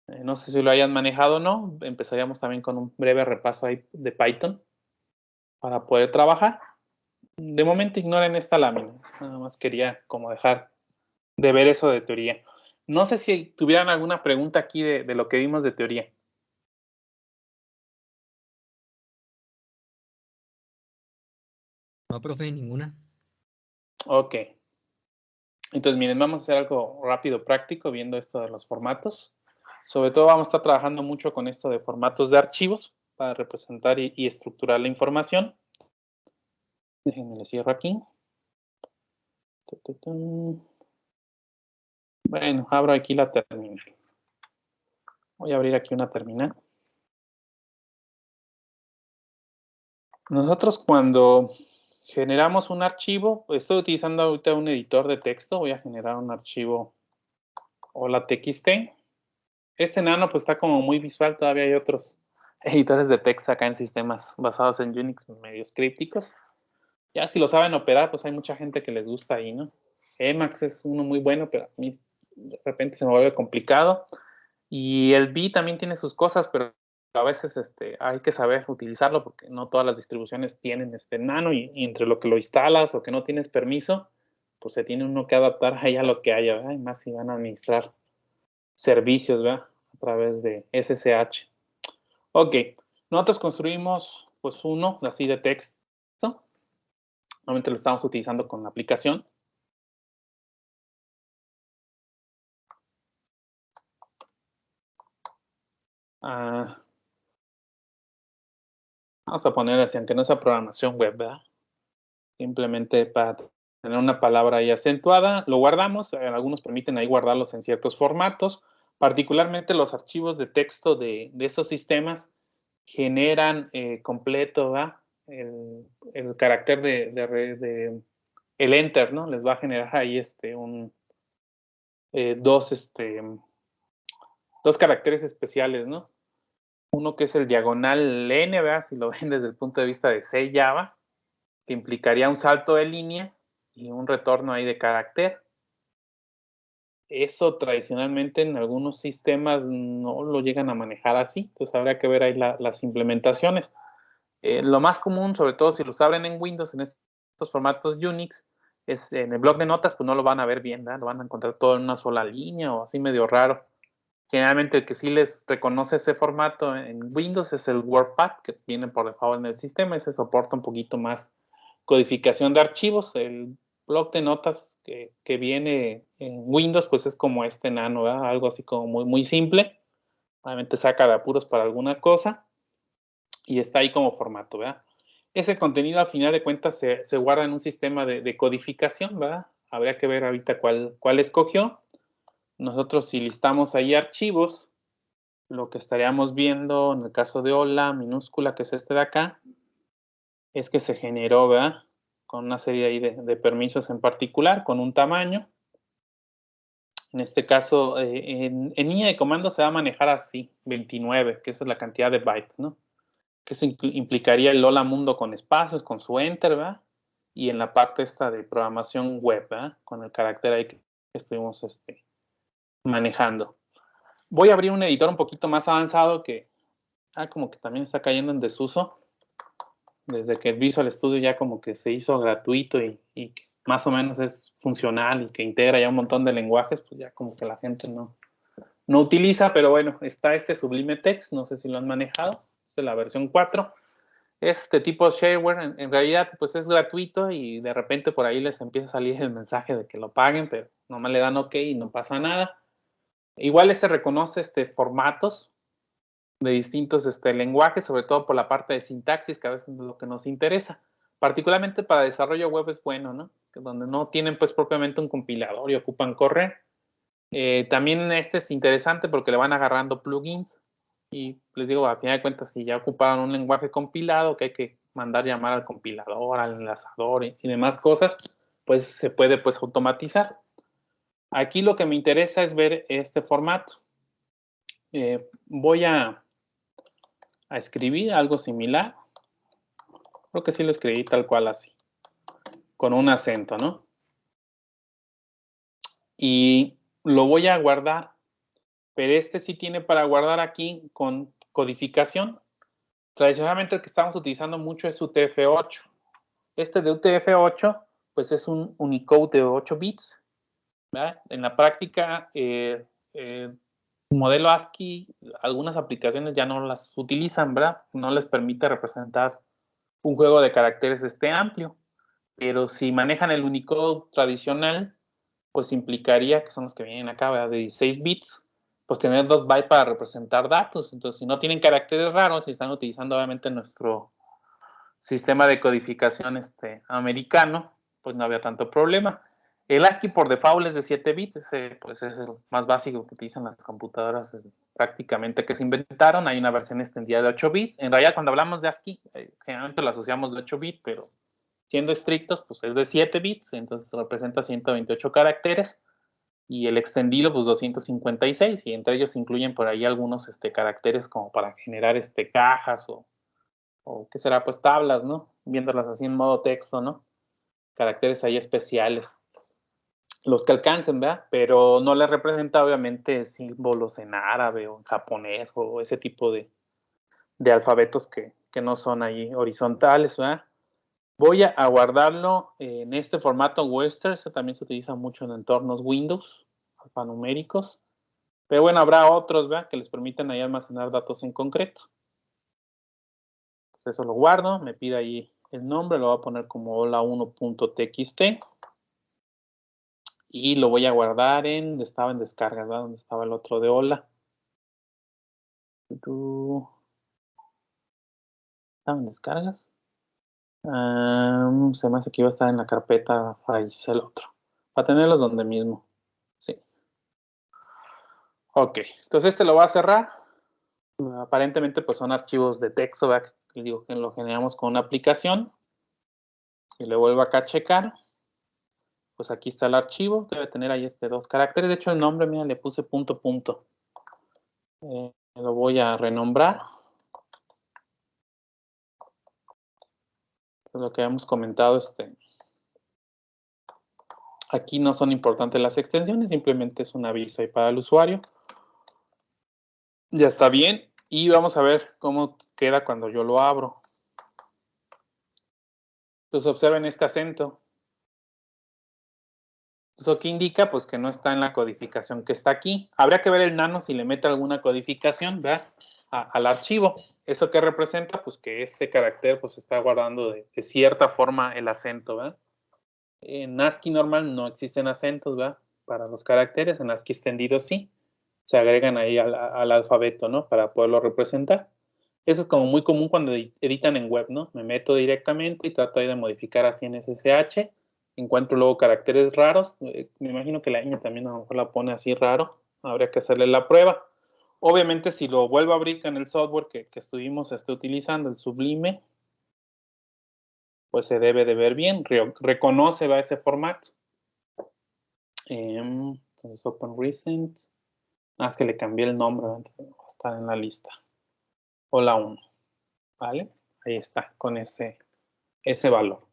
No sé si lo hayan manejado o no. Empezaríamos también con un breve repaso ahí de Python para poder trabajar. De momento ignoren esta lámina. Nada más quería como dejar de ver eso de teoría. No sé si tuvieran alguna pregunta aquí de lo que vimos de teoría. No, profe, ninguna. Ok. Entonces, miren, vamos a hacer algo rápido, práctico, viendo esto de los formatos. Sobre todo vamos a estar trabajando mucho con esto de formatos de archivos para representar y estructurar la información. Déjenme le cierro aquí. Bueno, abro aquí la terminal. Voy a abrir aquí una terminal. Nosotros cuando generamos un archivo, estoy utilizando ahorita un editor de texto, voy a generar un archivo hola.txt. Este nano pues está como muy visual, todavía hay otros editores de texto acá en sistemas basados en Unix medio crípticos. Ya si lo saben operar, pues hay mucha gente que les gusta ahí, ¿no? Emacs es uno muy bueno, pero a mí de repente se me vuelve complicado. Y el V también tiene sus cosas, pero a veces hay que saber utilizarlo porque no todas las distribuciones tienen nano y entre lo que lo instalas o que no tienes permiso, pues se tiene uno que adaptar ahí a lo que haya, ¿verdad? Y más si van a administrar servicios, ¿verdad? A través de SSH. Ok, nosotros construimos pues uno así de texto. Normalmente lo estamos utilizando con la aplicación. Vamos a poner así, aunque no sea programación web, ¿verdad? Simplemente para tener una palabra ahí acentuada, lo guardamos. Algunos permiten ahí guardarlos en ciertos formatos. Particularmente los archivos de texto de estos sistemas generan completo, ¿verdad? El carácter de el enter, ¿no? Les va a generar ahí dos caracteres especiales, ¿no? Uno que es el diagonal N, ¿verdad? Si lo ven desde el punto de vista de C Java, que implicaría un salto de línea y un retorno ahí de carácter. Eso tradicionalmente en algunos sistemas no lo llegan a manejar así, entonces habría que ver ahí las implementaciones. Lo más común, sobre todo si los abren en Windows, en estos formatos Unix, es en el bloc de notas, pues no lo van a ver bien, ¿verdad? Lo van a encontrar todo en una sola línea o así medio raro. Generalmente el que sí les reconoce ese formato en Windows es el WordPad, que viene por default en el sistema. Ese soporta un poquito más codificación de archivos. El bloc de notas que viene en Windows, pues es como este nano, ¿verdad? Algo así como muy, muy simple. Obviamente saca de apuros para alguna cosa y está ahí como formato, ¿verdad? Ese contenido al final de cuentas se guarda en un sistema de codificación, ¿verdad? Habría que ver ahorita cuál escogió. Nosotros si listamos ahí archivos, lo que estaríamos viendo en el caso de hola minúscula, que es este de acá, es que se generó, ¿verdad? Con una serie ahí de permisos en particular, con un tamaño. En este caso, en línea de comando se va a manejar así, 29, que esa es la cantidad de bytes, ¿no? Que eso implicaría el hola mundo con espacios, con su enter, ¿verdad? Y en la parte esta de programación web, ¿verdad? Con el carácter ahí que estuvimos manejando. Voy a abrir un editor un poquito más avanzado que como que también está cayendo en desuso. Desde que el Visual Studio ya como que se hizo gratuito y que más o menos es funcional y que integra ya un montón de lenguajes, pues ya como que la gente no utiliza, pero bueno, está este Sublime Text, no sé si lo han manejado, es la versión 4. Este tipo shareware en realidad pues es gratuito y de repente por ahí les empieza a salir el mensaje de que lo paguen, pero nomás le dan OK y no pasa nada. Igual se reconoce formatos de distintos lenguajes, sobre todo por la parte de sintaxis, que a veces es lo que nos interesa. Particularmente para desarrollo web es bueno, ¿no? Que donde no tienen pues propiamente un compilador y ocupan correr. También es interesante porque le van agarrando plugins y les digo, a final de cuentas, si ya ocuparon un lenguaje compilado que hay que mandar llamar al compilador, al enlazador y demás cosas, pues se puede pues automatizar. Aquí lo que me interesa es ver este formato. Voy a escribir algo similar. Creo que sí lo escribí tal cual así, con un acento, ¿no? Y lo voy a guardar, pero sí tiene para guardar aquí con codificación. Tradicionalmente el que estamos utilizando mucho es UTF-8. Este de UTF-8, pues es un Unicode de 8 bits, ¿verdad? En la práctica, modelo ASCII, algunas aplicaciones ya no las utilizan, ¿verdad? No les permite representar un juego de caracteres amplio. Pero si manejan el Unicode tradicional, pues implicaría, que son los que vienen acá, ¿verdad? De 16 bits, pues tener 2 bytes para representar datos. Entonces, si no tienen caracteres raros y están utilizando obviamente nuestro sistema de codificación americano, pues no había tanto problema. El ASCII por default es de 7 bits, pues es el más básico que utilizan las computadoras prácticamente que se inventaron. Hay una versión extendida de 8 bits. En realidad, cuando hablamos de ASCII, generalmente lo asociamos de 8 bits, pero siendo estrictos, pues es de 7 bits, entonces representa 128 caracteres. Y el extendido, pues 256, y entre ellos incluyen por ahí algunos caracteres como para generar cajas o qué será, pues tablas, ¿no? Viéndolas así en modo texto, ¿no? Caracteres ahí especiales. Los que alcancen, ¿verdad? Pero no les representa obviamente símbolos en árabe o en japonés o ese tipo de alfabetos que no son ahí horizontales, ¿verdad? Voy a guardarlo en este formato Western, este también se utiliza mucho en entornos Windows, alfanuméricos. Pero bueno, habrá otros, ¿verdad? Que les permitan ahí almacenar datos en concreto. Entonces eso lo guardo, me pide ahí el nombre, lo voy a poner como hola1.txt y lo voy a guardar donde estaba en descargas, ¿verdad? Donde estaba el otro de hola. ¿Estaba en descargas? Se me hace que iba a estar en la carpeta raíz el otro. Para tenerlos donde mismo. Sí. Ok, entonces lo voy a cerrar. Aparentemente pues son archivos de texto, ¿verdad? Que digo que lo generamos con una aplicación. Si le vuelvo acá a checar, pues aquí está el archivo, debe tener ahí 2 caracteres. De hecho el nombre, mira, le puse punto. Lo voy a renombrar. Lo que hemos comentado, aquí no son importantes las extensiones, simplemente es un aviso ahí para el usuario. Ya está bien. Y vamos a ver cómo queda cuando yo lo abro. Entonces observen este acento. ¿Eso qué indica? Pues que no está en la codificación que está aquí. Habría que ver el nano si le mete alguna codificación, ¿verdad? Al archivo. ¿Eso qué representa? Pues que ese carácter pues está guardando de cierta forma el acento, ¿verdad? En ASCII normal no existen acentos, ¿verdad? Para los caracteres, en ASCII extendido sí. Se agregan ahí al alfabeto, ¿no? Para poderlo representar. Eso es como muy común cuando editan en web, ¿no? Me meto directamente y trato ahí de modificar así en SSH. Encuentro luego caracteres raros. Me imagino que la ñ también a lo mejor la pone así raro. Habría que hacerle la prueba. Obviamente, si lo vuelvo a abrir en el software que estuvimos utilizando, el Sublime, pues se debe de ver bien. Reconoce va ese formato. Entonces, Open Recent. Es que le cambié el nombre, entonces va a estar en la lista. Hola 1. ¿Vale? Ahí está, con ese valor.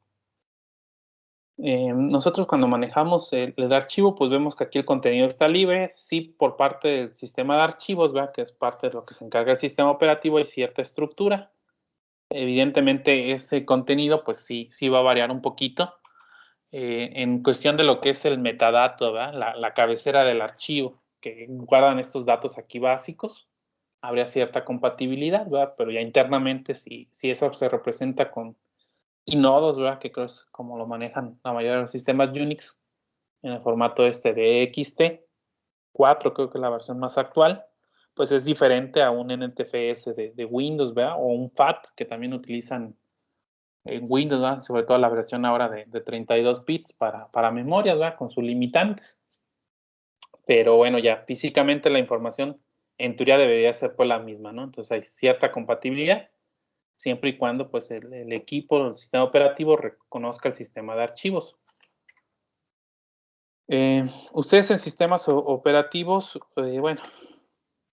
Nosotros cuando manejamos el archivo, pues vemos que aquí el contenido está libre. Sí, por parte del sistema de archivos, ¿verdad? Que es parte de lo que se encarga el sistema operativo, hay cierta estructura. Evidentemente, ese contenido, pues sí va a variar un poquito. En cuestión de lo que es el metadato, ¿verdad? La cabecera del archivo, que guardan estos datos aquí básicos, habría cierta compatibilidad, ¿verdad? Pero ya internamente, si eso se representa con inodos, ¿verdad? Que creo es como lo manejan la mayoría de los sistemas Unix, en el formato de XT4, creo que es la versión más actual, pues es diferente a un NTFS de Windows, ¿verdad? O un FAT, que también utilizan en Windows, ¿verdad? Sobre todo la versión ahora de 32 bits para memorias, ¿verdad? Con sus limitantes. Pero bueno, ya físicamente la información en teoría debería ser pues la misma, ¿no? Entonces hay cierta compatibilidad, siempre y cuando pues el equipo, el sistema operativo reconozca el sistema de archivos. Ustedes en sistemas operativos, bueno,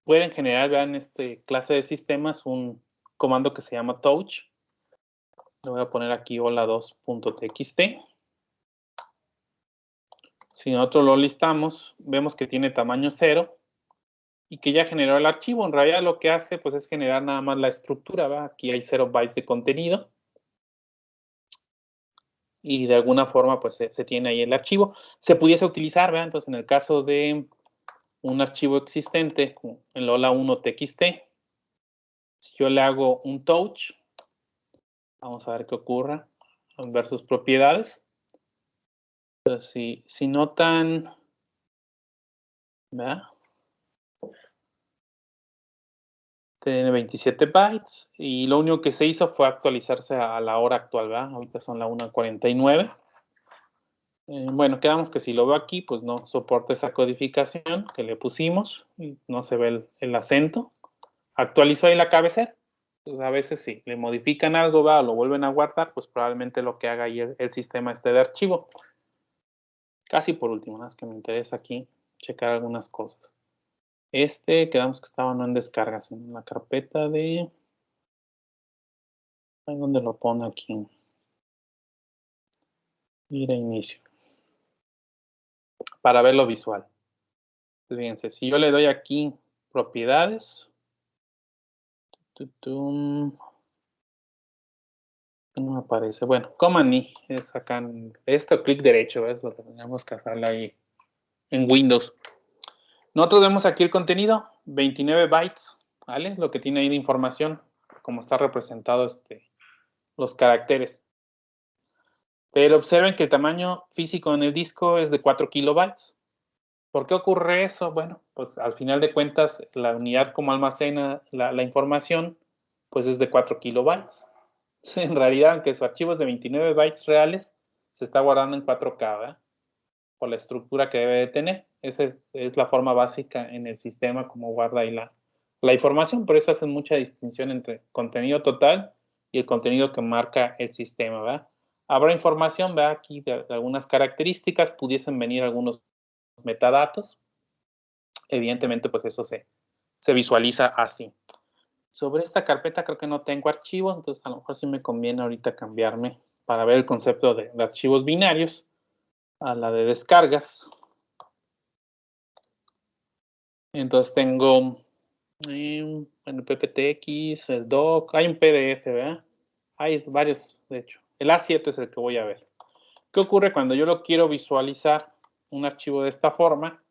pueden generar, vean, clase de sistemas un comando que se llama touch. Le voy a poner aquí hola2.txt. Si nosotros lo listamos, vemos que tiene tamaño 0 y que ya generó el archivo. En realidad lo que hace pues es generar nada más la estructura, ¿verdad? Aquí hay 0 bytes de contenido y de alguna forma pues se tiene ahí el archivo. Se pudiese utilizar, ¿verdad? Entonces en el caso de un archivo existente, como el hola1.txt, si yo le hago un touch, vamos a ver qué ocurra, ver sus propiedades. Entonces si notan, ¿verdad? Tiene 27 bytes y lo único que se hizo fue actualizarse a la hora actual, ¿verdad? Ahorita son la 1:49. Bueno, quedamos que si lo veo aquí, pues no soporta esa codificación que le pusimos. Y no se ve el acento. Actualizó ahí la cabecera. Pues a veces si le modifican algo, ¿verdad? O lo vuelven a guardar, pues probablemente lo que haga ahí el sistema de archivo. Casi por último, ¿no? Es que me interesa aquí checar algunas cosas. Quedamos que estaba no en descargas, en la carpeta de... ¿Dónde lo pone aquí? Ir a inicio. Para verlo visual. Pues fíjense, si yo le doy aquí propiedades, no me aparece. Bueno, Command I es acá en esto, clic derecho, ¿ves? Lo que tenemos que hacerle ahí en Windows. Nosotros vemos aquí el contenido, 29 bytes, ¿vale? Lo que tiene ahí de información, como está representado los caracteres. Pero observen que el tamaño físico en el disco es de 4 kilobytes. ¿Por qué ocurre eso? Bueno, pues al final de cuentas, la unidad como almacena la información, pues es de 4 kilobytes. En realidad, aunque su archivo es de 29 bytes reales, se está guardando en 4K, ¿verdad? Por la estructura que debe de tener. Esa es la forma básica en el sistema, como guarda ahí la información. Por eso hacen mucha distinción entre contenido total y el contenido que marca el sistema, ¿verdad? Habrá información, ¿verdad? Aquí de algunas características, pudiesen venir algunos metadatos. Evidentemente, pues eso se visualiza así. Sobre esta carpeta creo que no tengo archivo, entonces a lo mejor sí me conviene ahorita cambiarme para ver el concepto de archivos binarios a la de descargas. Entonces tengo el PPTX, el doc, hay un PDF, ¿verdad? Hay varios, de hecho. El A7 es el que voy a ver. ¿Qué ocurre cuando yo lo quiero visualizar un archivo de esta forma?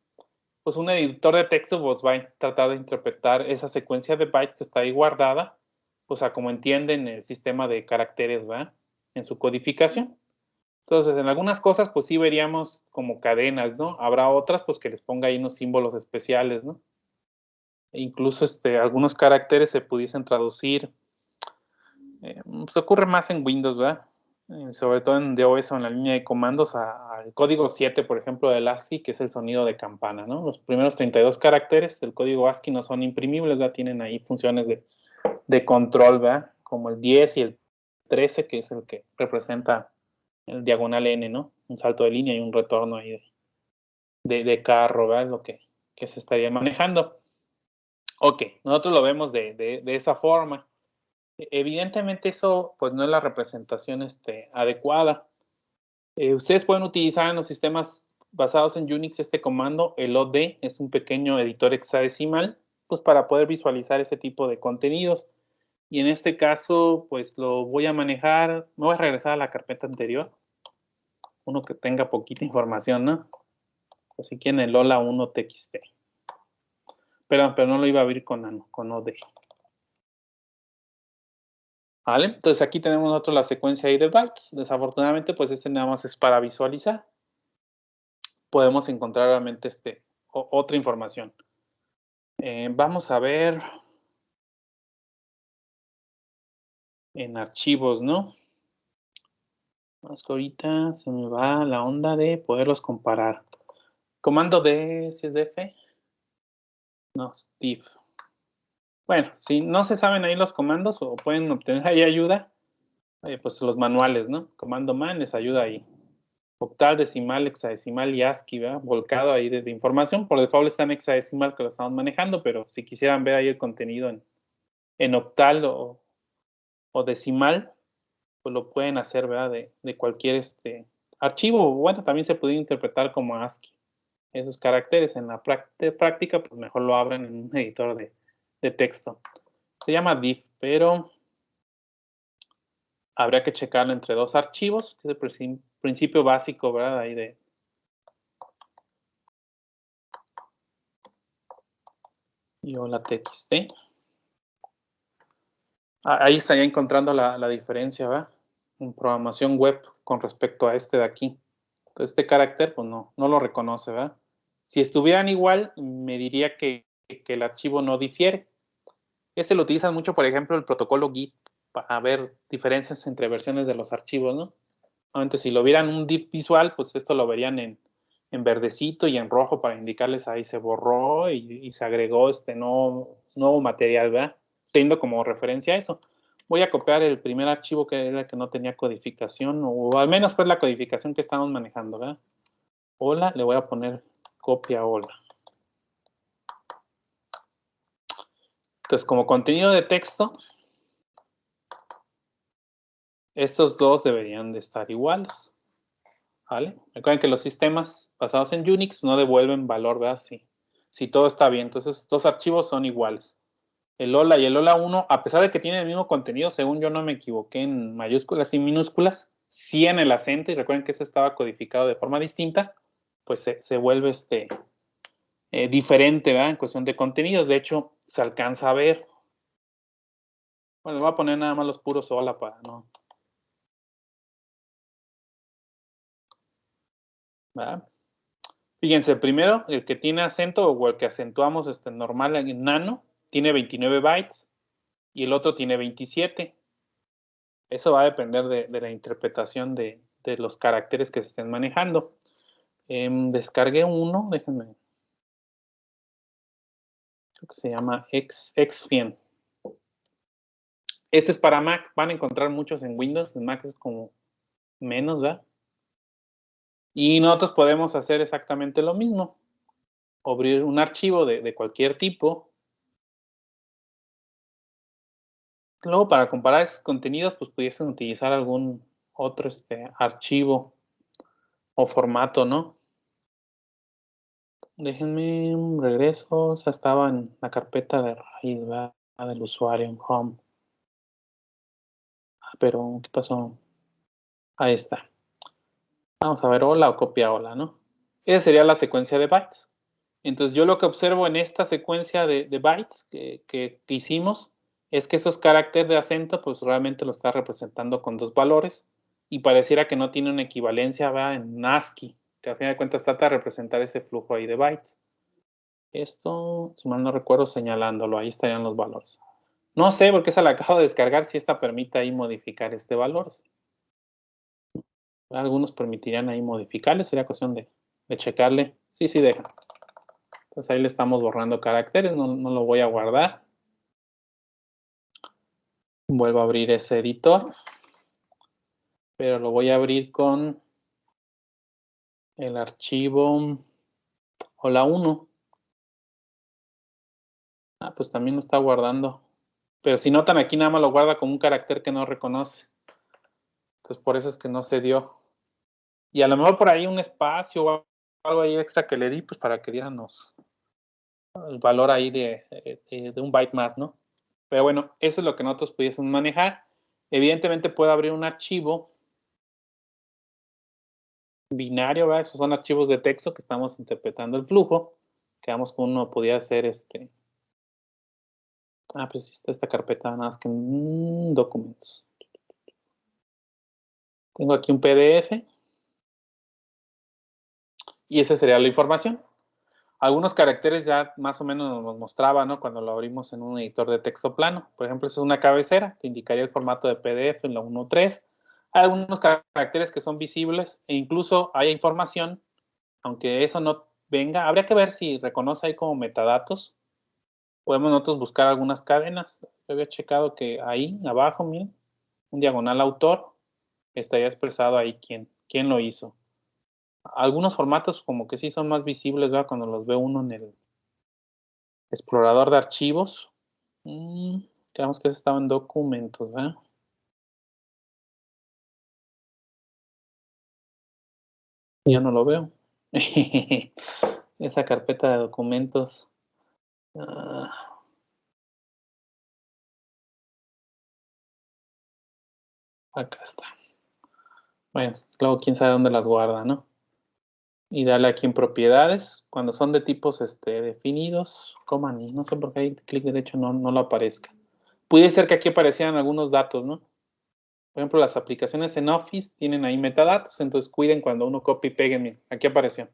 Pues un editor de texto pues va a tratar de interpretar esa secuencia de bytes que está ahí guardada, pues a como entienden el sistema de caracteres, ¿verdad? En su codificación. Entonces, en algunas cosas, pues sí veríamos como cadenas, ¿no? Habrá otras, pues que les ponga ahí unos símbolos especiales, ¿no? E incluso algunos caracteres se pudiesen traducir. Se ocurre más en Windows, ¿verdad? Sobre todo en DOS o en la línea de comandos al código 7, por ejemplo, del ASCII, que es el sonido de campana, ¿no? Los primeros 32 caracteres del código ASCII no son imprimibles, ¿verdad? Tienen ahí funciones de control, ¿verdad? Como el 10 y el 13, que es el que representa el diagonal N, ¿no? Un salto de línea y un retorno ahí de carro, ¿verdad? Lo que se estaría manejando. Ok, nosotros lo vemos de esa forma. Evidentemente eso pues no es la representación adecuada. Ustedes pueden utilizar en los sistemas basados en Unix este comando, el OD, es un pequeño editor hexadecimal, pues para poder visualizar ese tipo de contenidos. Y en este caso, pues lo voy a manejar, me voy a regresar a la carpeta anterior, uno que tenga poquita información, ¿no? Así que en el Lola 1 TXT. Pero no lo iba a abrir con OD. ¿Vale? Entonces aquí tenemos nosotros la secuencia ahí de bytes. Desafortunadamente, pues nada más es para visualizar. Podemos encontrar realmente otra información. Vamos a ver en archivos, ¿no? Más que ahorita se me va la onda de poderlos comparar. Comando D, si es DF. No, Steve. Bueno, si no se saben ahí los comandos o pueden obtener ahí ayuda, pues los manuales, ¿no? Comando man les ayuda ahí. Octal, decimal, hexadecimal y ASCII, ¿verdad? Volcado ahí de información. Por default está en hexadecimal que lo estamos manejando, pero si quisieran ver ahí el contenido en octal o decimal, pues lo pueden hacer, ¿verdad? De cualquier archivo. Bueno, también se puede interpretar como ASCII. Esos caracteres en la práctica, pues mejor lo abren en un editor de texto. Se llama diff, pero habría que checarlo entre dos archivos, que es el principio básico, ¿verdad? Ahí de Yola TXT. Ahí estaría encontrando la diferencia, ¿verdad? En programación web con respecto a de aquí. Entonces, este carácter, pues no lo reconoce, ¿verdad? Si estuvieran igual, me diría que el archivo no difiere. Este lo utilizan mucho, por ejemplo, el protocolo Git para ver diferencias entre versiones de los archivos, ¿no? Obviamente, si lo vieran un div visual, pues esto lo verían en verdecito y en rojo para indicarles ahí se borró y se agregó nuevo material, ¿verdad? Teniendo como referencia a eso. Voy a copiar el primer archivo que era que no tenía codificación, o al menos pues la codificación que estamos manejando, ¿verdad? Hola, le voy a poner copia hola. Entonces, como contenido de texto, estos dos deberían de estar iguales. ¿Vale? Recuerden que los sistemas basados en Unix no devuelven valor, ¿verdad? Si todo está bien. Entonces, estos dos archivos son iguales. El hola y el hola 1, a pesar de que tienen el mismo contenido, según yo no me equivoqué en mayúsculas y minúsculas, sí en el acento, y recuerden que ese estaba codificado de forma distinta, pues se vuelve diferente, ¿verdad? En cuestión de contenidos. De hecho, se alcanza a ver. Bueno, voy a poner nada más los puros hola para no. ¿Verdad? Fíjense, primero, el que tiene acento o el que acentuamos normal en nano, tiene 29 bytes y el otro tiene 27. Eso va a depender de la interpretación de los caracteres que se estén manejando. Descargué uno, déjenme. Creo que se llama Xfien. Este es para Mac. Van a encontrar muchos en Windows. En Mac es como menos, ¿verdad? Y nosotros podemos hacer exactamente lo mismo. Abrir un archivo de cualquier tipo. Luego, para comparar esos contenidos, pues pudiesen utilizar algún otro archivo o formato, ¿no? Déjenme un regreso. O sea, estaba en la carpeta de raíz, ¿verdad? Del usuario en Home. Pero, ¿qué pasó? Ahí está. Vamos a ver hola o copia hola, ¿no? Esa sería la secuencia de bytes. Entonces, yo lo que observo en esta secuencia de bytes que hicimos es que esos caracteres de acento, pues realmente lo está representando con dos valores y pareciera que no tiene una equivalencia, ¿verdad? En ASCII, que a fin de cuentas trata de representar ese flujo ahí de bytes. Esto, si mal no recuerdo, señalándolo, ahí estarían los valores. No sé por qué se la acabo de descargar si esta permite ahí modificar este valor. Algunos permitirían ahí modificarle, sería cuestión de checarle. Sí, deja. Entonces ahí le estamos borrando caracteres, no lo voy a guardar. Vuelvo a abrir ese editor, pero lo voy a abrir con el archivo hola 1. Pues también lo está guardando. Pero si notan aquí nada más lo guarda como un carácter que no reconoce. Entonces por eso es que no se dio. Y a lo mejor por ahí un espacio o algo ahí extra que le di, pues para que diéramos el valor ahí de un byte más, ¿no? Pero bueno, eso es lo que nosotros pudiésemos manejar. Evidentemente puedo abrir un archivo binario, ¿verdad? Esos son archivos de texto que estamos interpretando el flujo. Quedamos con uno, podría ser pues está esta carpeta, nada más que documentos. Tengo aquí un PDF. Y esa sería la información. Algunos caracteres ya más o menos nos mostraba, ¿no? Cuando lo abrimos en un editor de texto plano. Por ejemplo, eso es una cabecera, te indicaría el formato de PDF en la 1.3. Hay algunos caracteres que son visibles e incluso hay información, aunque eso no venga. Habría que ver si reconoce ahí como metadatos. Podemos nosotros buscar algunas cadenas. Yo había checado que ahí abajo, miren, un diagonal autor, estaría expresado ahí quién lo hizo. Algunos formatos como que sí son más visibles, ¿verdad? Cuando los ve uno en el explorador de archivos. Creemos que estaba en documentos, ¿verdad? Ya no lo veo. Esa carpeta de documentos. Acá está. Bueno, luego quién sabe dónde las guarda, ¿no? Y dale aquí en propiedades. Cuando son de tipos definidos, coman y no sé por qué ahí clic derecho no lo aparezca. Puede ser que aquí aparecieran algunos datos, ¿no? Por ejemplo, las aplicaciones en Office tienen ahí metadatos, entonces cuiden cuando uno copia y pegue. Miren, aquí apareció.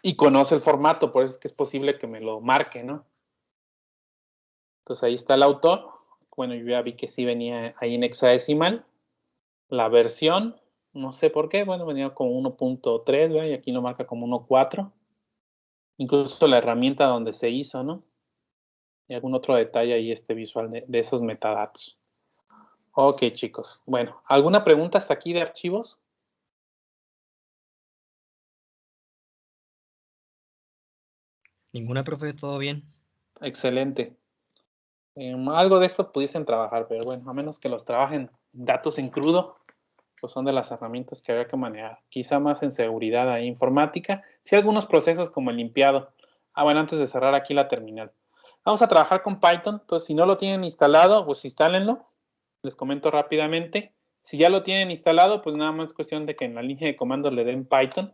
Y conoce el formato, por eso es que es posible que me lo marque, ¿no? Entonces ahí está el autor. Bueno, yo ya vi que sí venía ahí en hexadecimal. La versión, no sé por qué, bueno, venía como 1.3, ¿verdad? Y aquí lo marca como 1.4. Incluso la herramienta donde se hizo, ¿no? Y algún otro detalle ahí visual de esos metadatos. Ok, chicos. Bueno, ¿alguna pregunta hasta aquí de archivos? Ninguna, profe, todo bien. Excelente. Algo de esto pudiesen trabajar, pero bueno, a menos que los trabajen datos en crudo, pues son de las herramientas que habría que manejar. Quizá más en seguridad e informática. Sí, algunos procesos como el limpiado. Bueno, antes de cerrar aquí la terminal. Vamos a trabajar con Python. Entonces, si no lo tienen instalado, pues instálenlo. Les comento rápidamente. Si ya lo tienen instalado, pues nada más es cuestión de que en la línea de comandos le den Python.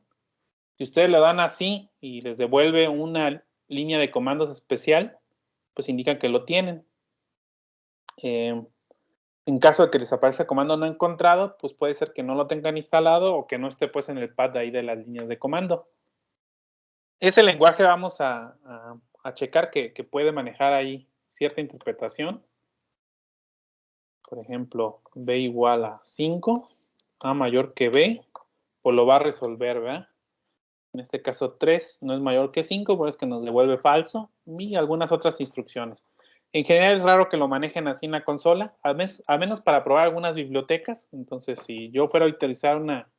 Si ustedes le dan así y les devuelve una línea de comandos especial, pues indica que lo tienen. En caso de que les aparezca comando no encontrado, pues puede ser que no lo tengan instalado o que no esté pues en el pad de ahí de las líneas de comando. Ese lenguaje vamos a checar que puede manejar ahí cierta interpretación. Por ejemplo, b igual a 5, a mayor que b, pues lo va a resolver, ¿verdad? En este caso 3 no es mayor que 5, pues es que nos devuelve falso y algunas otras instrucciones. En general es raro que lo manejen así en la consola, al menos para probar algunas bibliotecas. Entonces, si yo fuera a utilizar una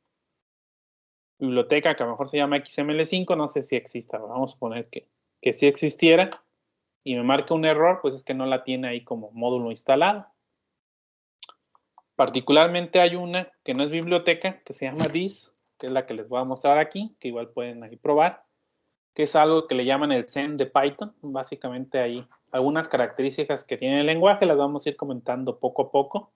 biblioteca que a lo mejor se llama XML5, no sé si exista, vamos a poner que sí existiera y me marca un error, pues es que no la tiene ahí como módulo instalado. Particularmente hay una que no es biblioteca, que se llama this, que es la que les voy a mostrar aquí, que igual pueden ahí probar, que es algo que le llaman el Zen de Python. Básicamente ahí algunas características que tiene el lenguaje las vamos a ir comentando poco a poco.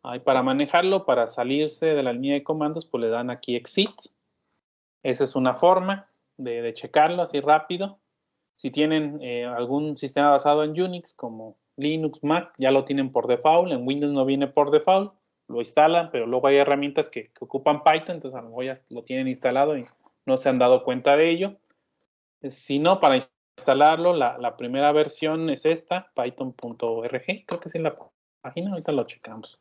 Ahí para manejarlo, para salirse de la línea de comandos, pues le dan aquí exit. Esa es una forma de checarlo así rápido. Si tienen algún sistema basado en Unix como Linux, Mac, ya lo tienen por default. En Windows no viene por default, lo instalan, pero luego hay herramientas que ocupan Python, entonces a lo mejor ya lo tienen instalado y no se han dado cuenta de ello. Si no, para instalarlo, la primera versión es esta, python.org, creo que es en la página, ahorita lo checamos.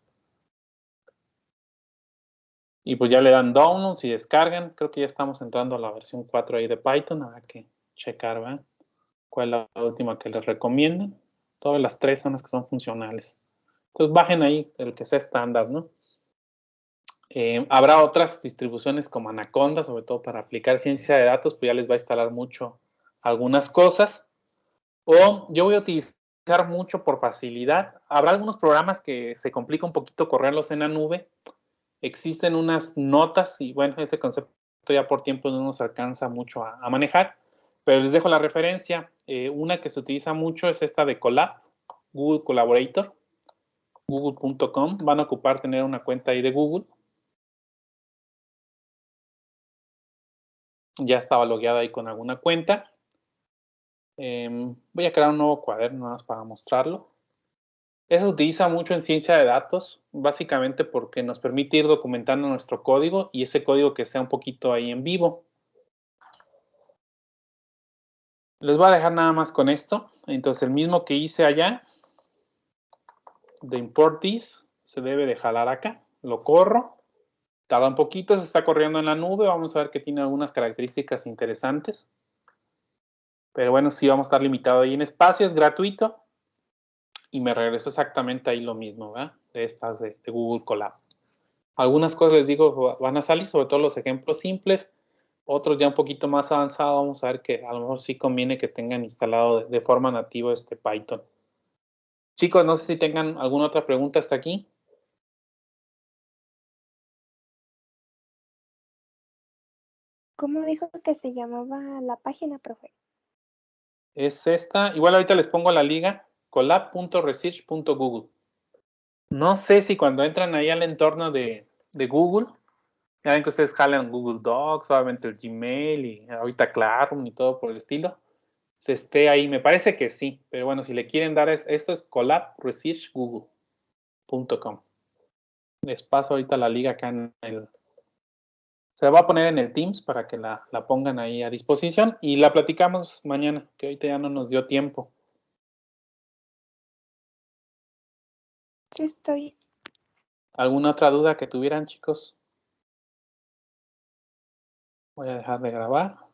Y pues ya le dan downloads y descargan, creo que ya estamos entrando a la versión 4 ahí de Python, habrá que checar, ¿verdad? ¿Cuál es la última que les recomiendan? Todas las tres son las que son funcionales. Entonces bajen ahí el que sea estándar, ¿no? Habrá otras distribuciones como Anaconda, sobre todo para aplicar ciencia de datos, pues ya les va a instalar mucho algunas cosas. O yo voy a utilizar mucho por facilidad. Habrá algunos programas que se complica un poquito correrlos en la nube. Existen unas notas y bueno, ese concepto ya por tiempo no nos alcanza mucho a manejar, pero les dejo la referencia. Una que se utiliza mucho es esta de Colab, Google Collaborator, google.com. Van a ocupar tener una cuenta ahí de Google. Ya estaba logueada ahí con alguna cuenta. Voy a crear un nuevo cuaderno nada más para mostrarlo. Eso se utiliza mucho en ciencia de datos, básicamente porque nos permite ir documentando nuestro código y ese código que sea un poquito ahí en vivo. Les voy a dejar nada más con esto. Entonces, el mismo que hice allá, de import this, se debe de jalar acá. Lo corro. Tarda un poquito, se está corriendo en la nube. Vamos a ver que tiene algunas características interesantes. Pero bueno, sí vamos a estar limitados ahí en espacio, es gratuito. Y me regreso exactamente ahí lo mismo, ¿verdad? De estas de Google Colab. Algunas cosas les digo van a salir, sobre todo los ejemplos simples. Otros ya un poquito más avanzados, vamos a ver que a lo mejor sí conviene que tengan instalado de forma nativa Python. Chicos, no sé si tengan alguna otra pregunta hasta aquí. ¿Cómo dijo que se llamaba la página, profe? Es esta. Igual ahorita les pongo la liga, colab.research.google. No sé si cuando entran ahí al entorno de Google, ya ven que ustedes jalan Google Docs, obviamente el Gmail y ahorita Classroom y todo por el estilo, se esté ahí. Me parece que sí, pero bueno, si le quieren dar esto es collabresearchgoogle.com. Les paso ahorita la liga acá en el... Se la va a poner en el Teams para que la pongan ahí a disposición y la platicamos mañana, que ahorita ya no nos dio tiempo. Sí, está bien. ¿Alguna otra duda que tuvieran, chicos? Voy a dejar de grabar.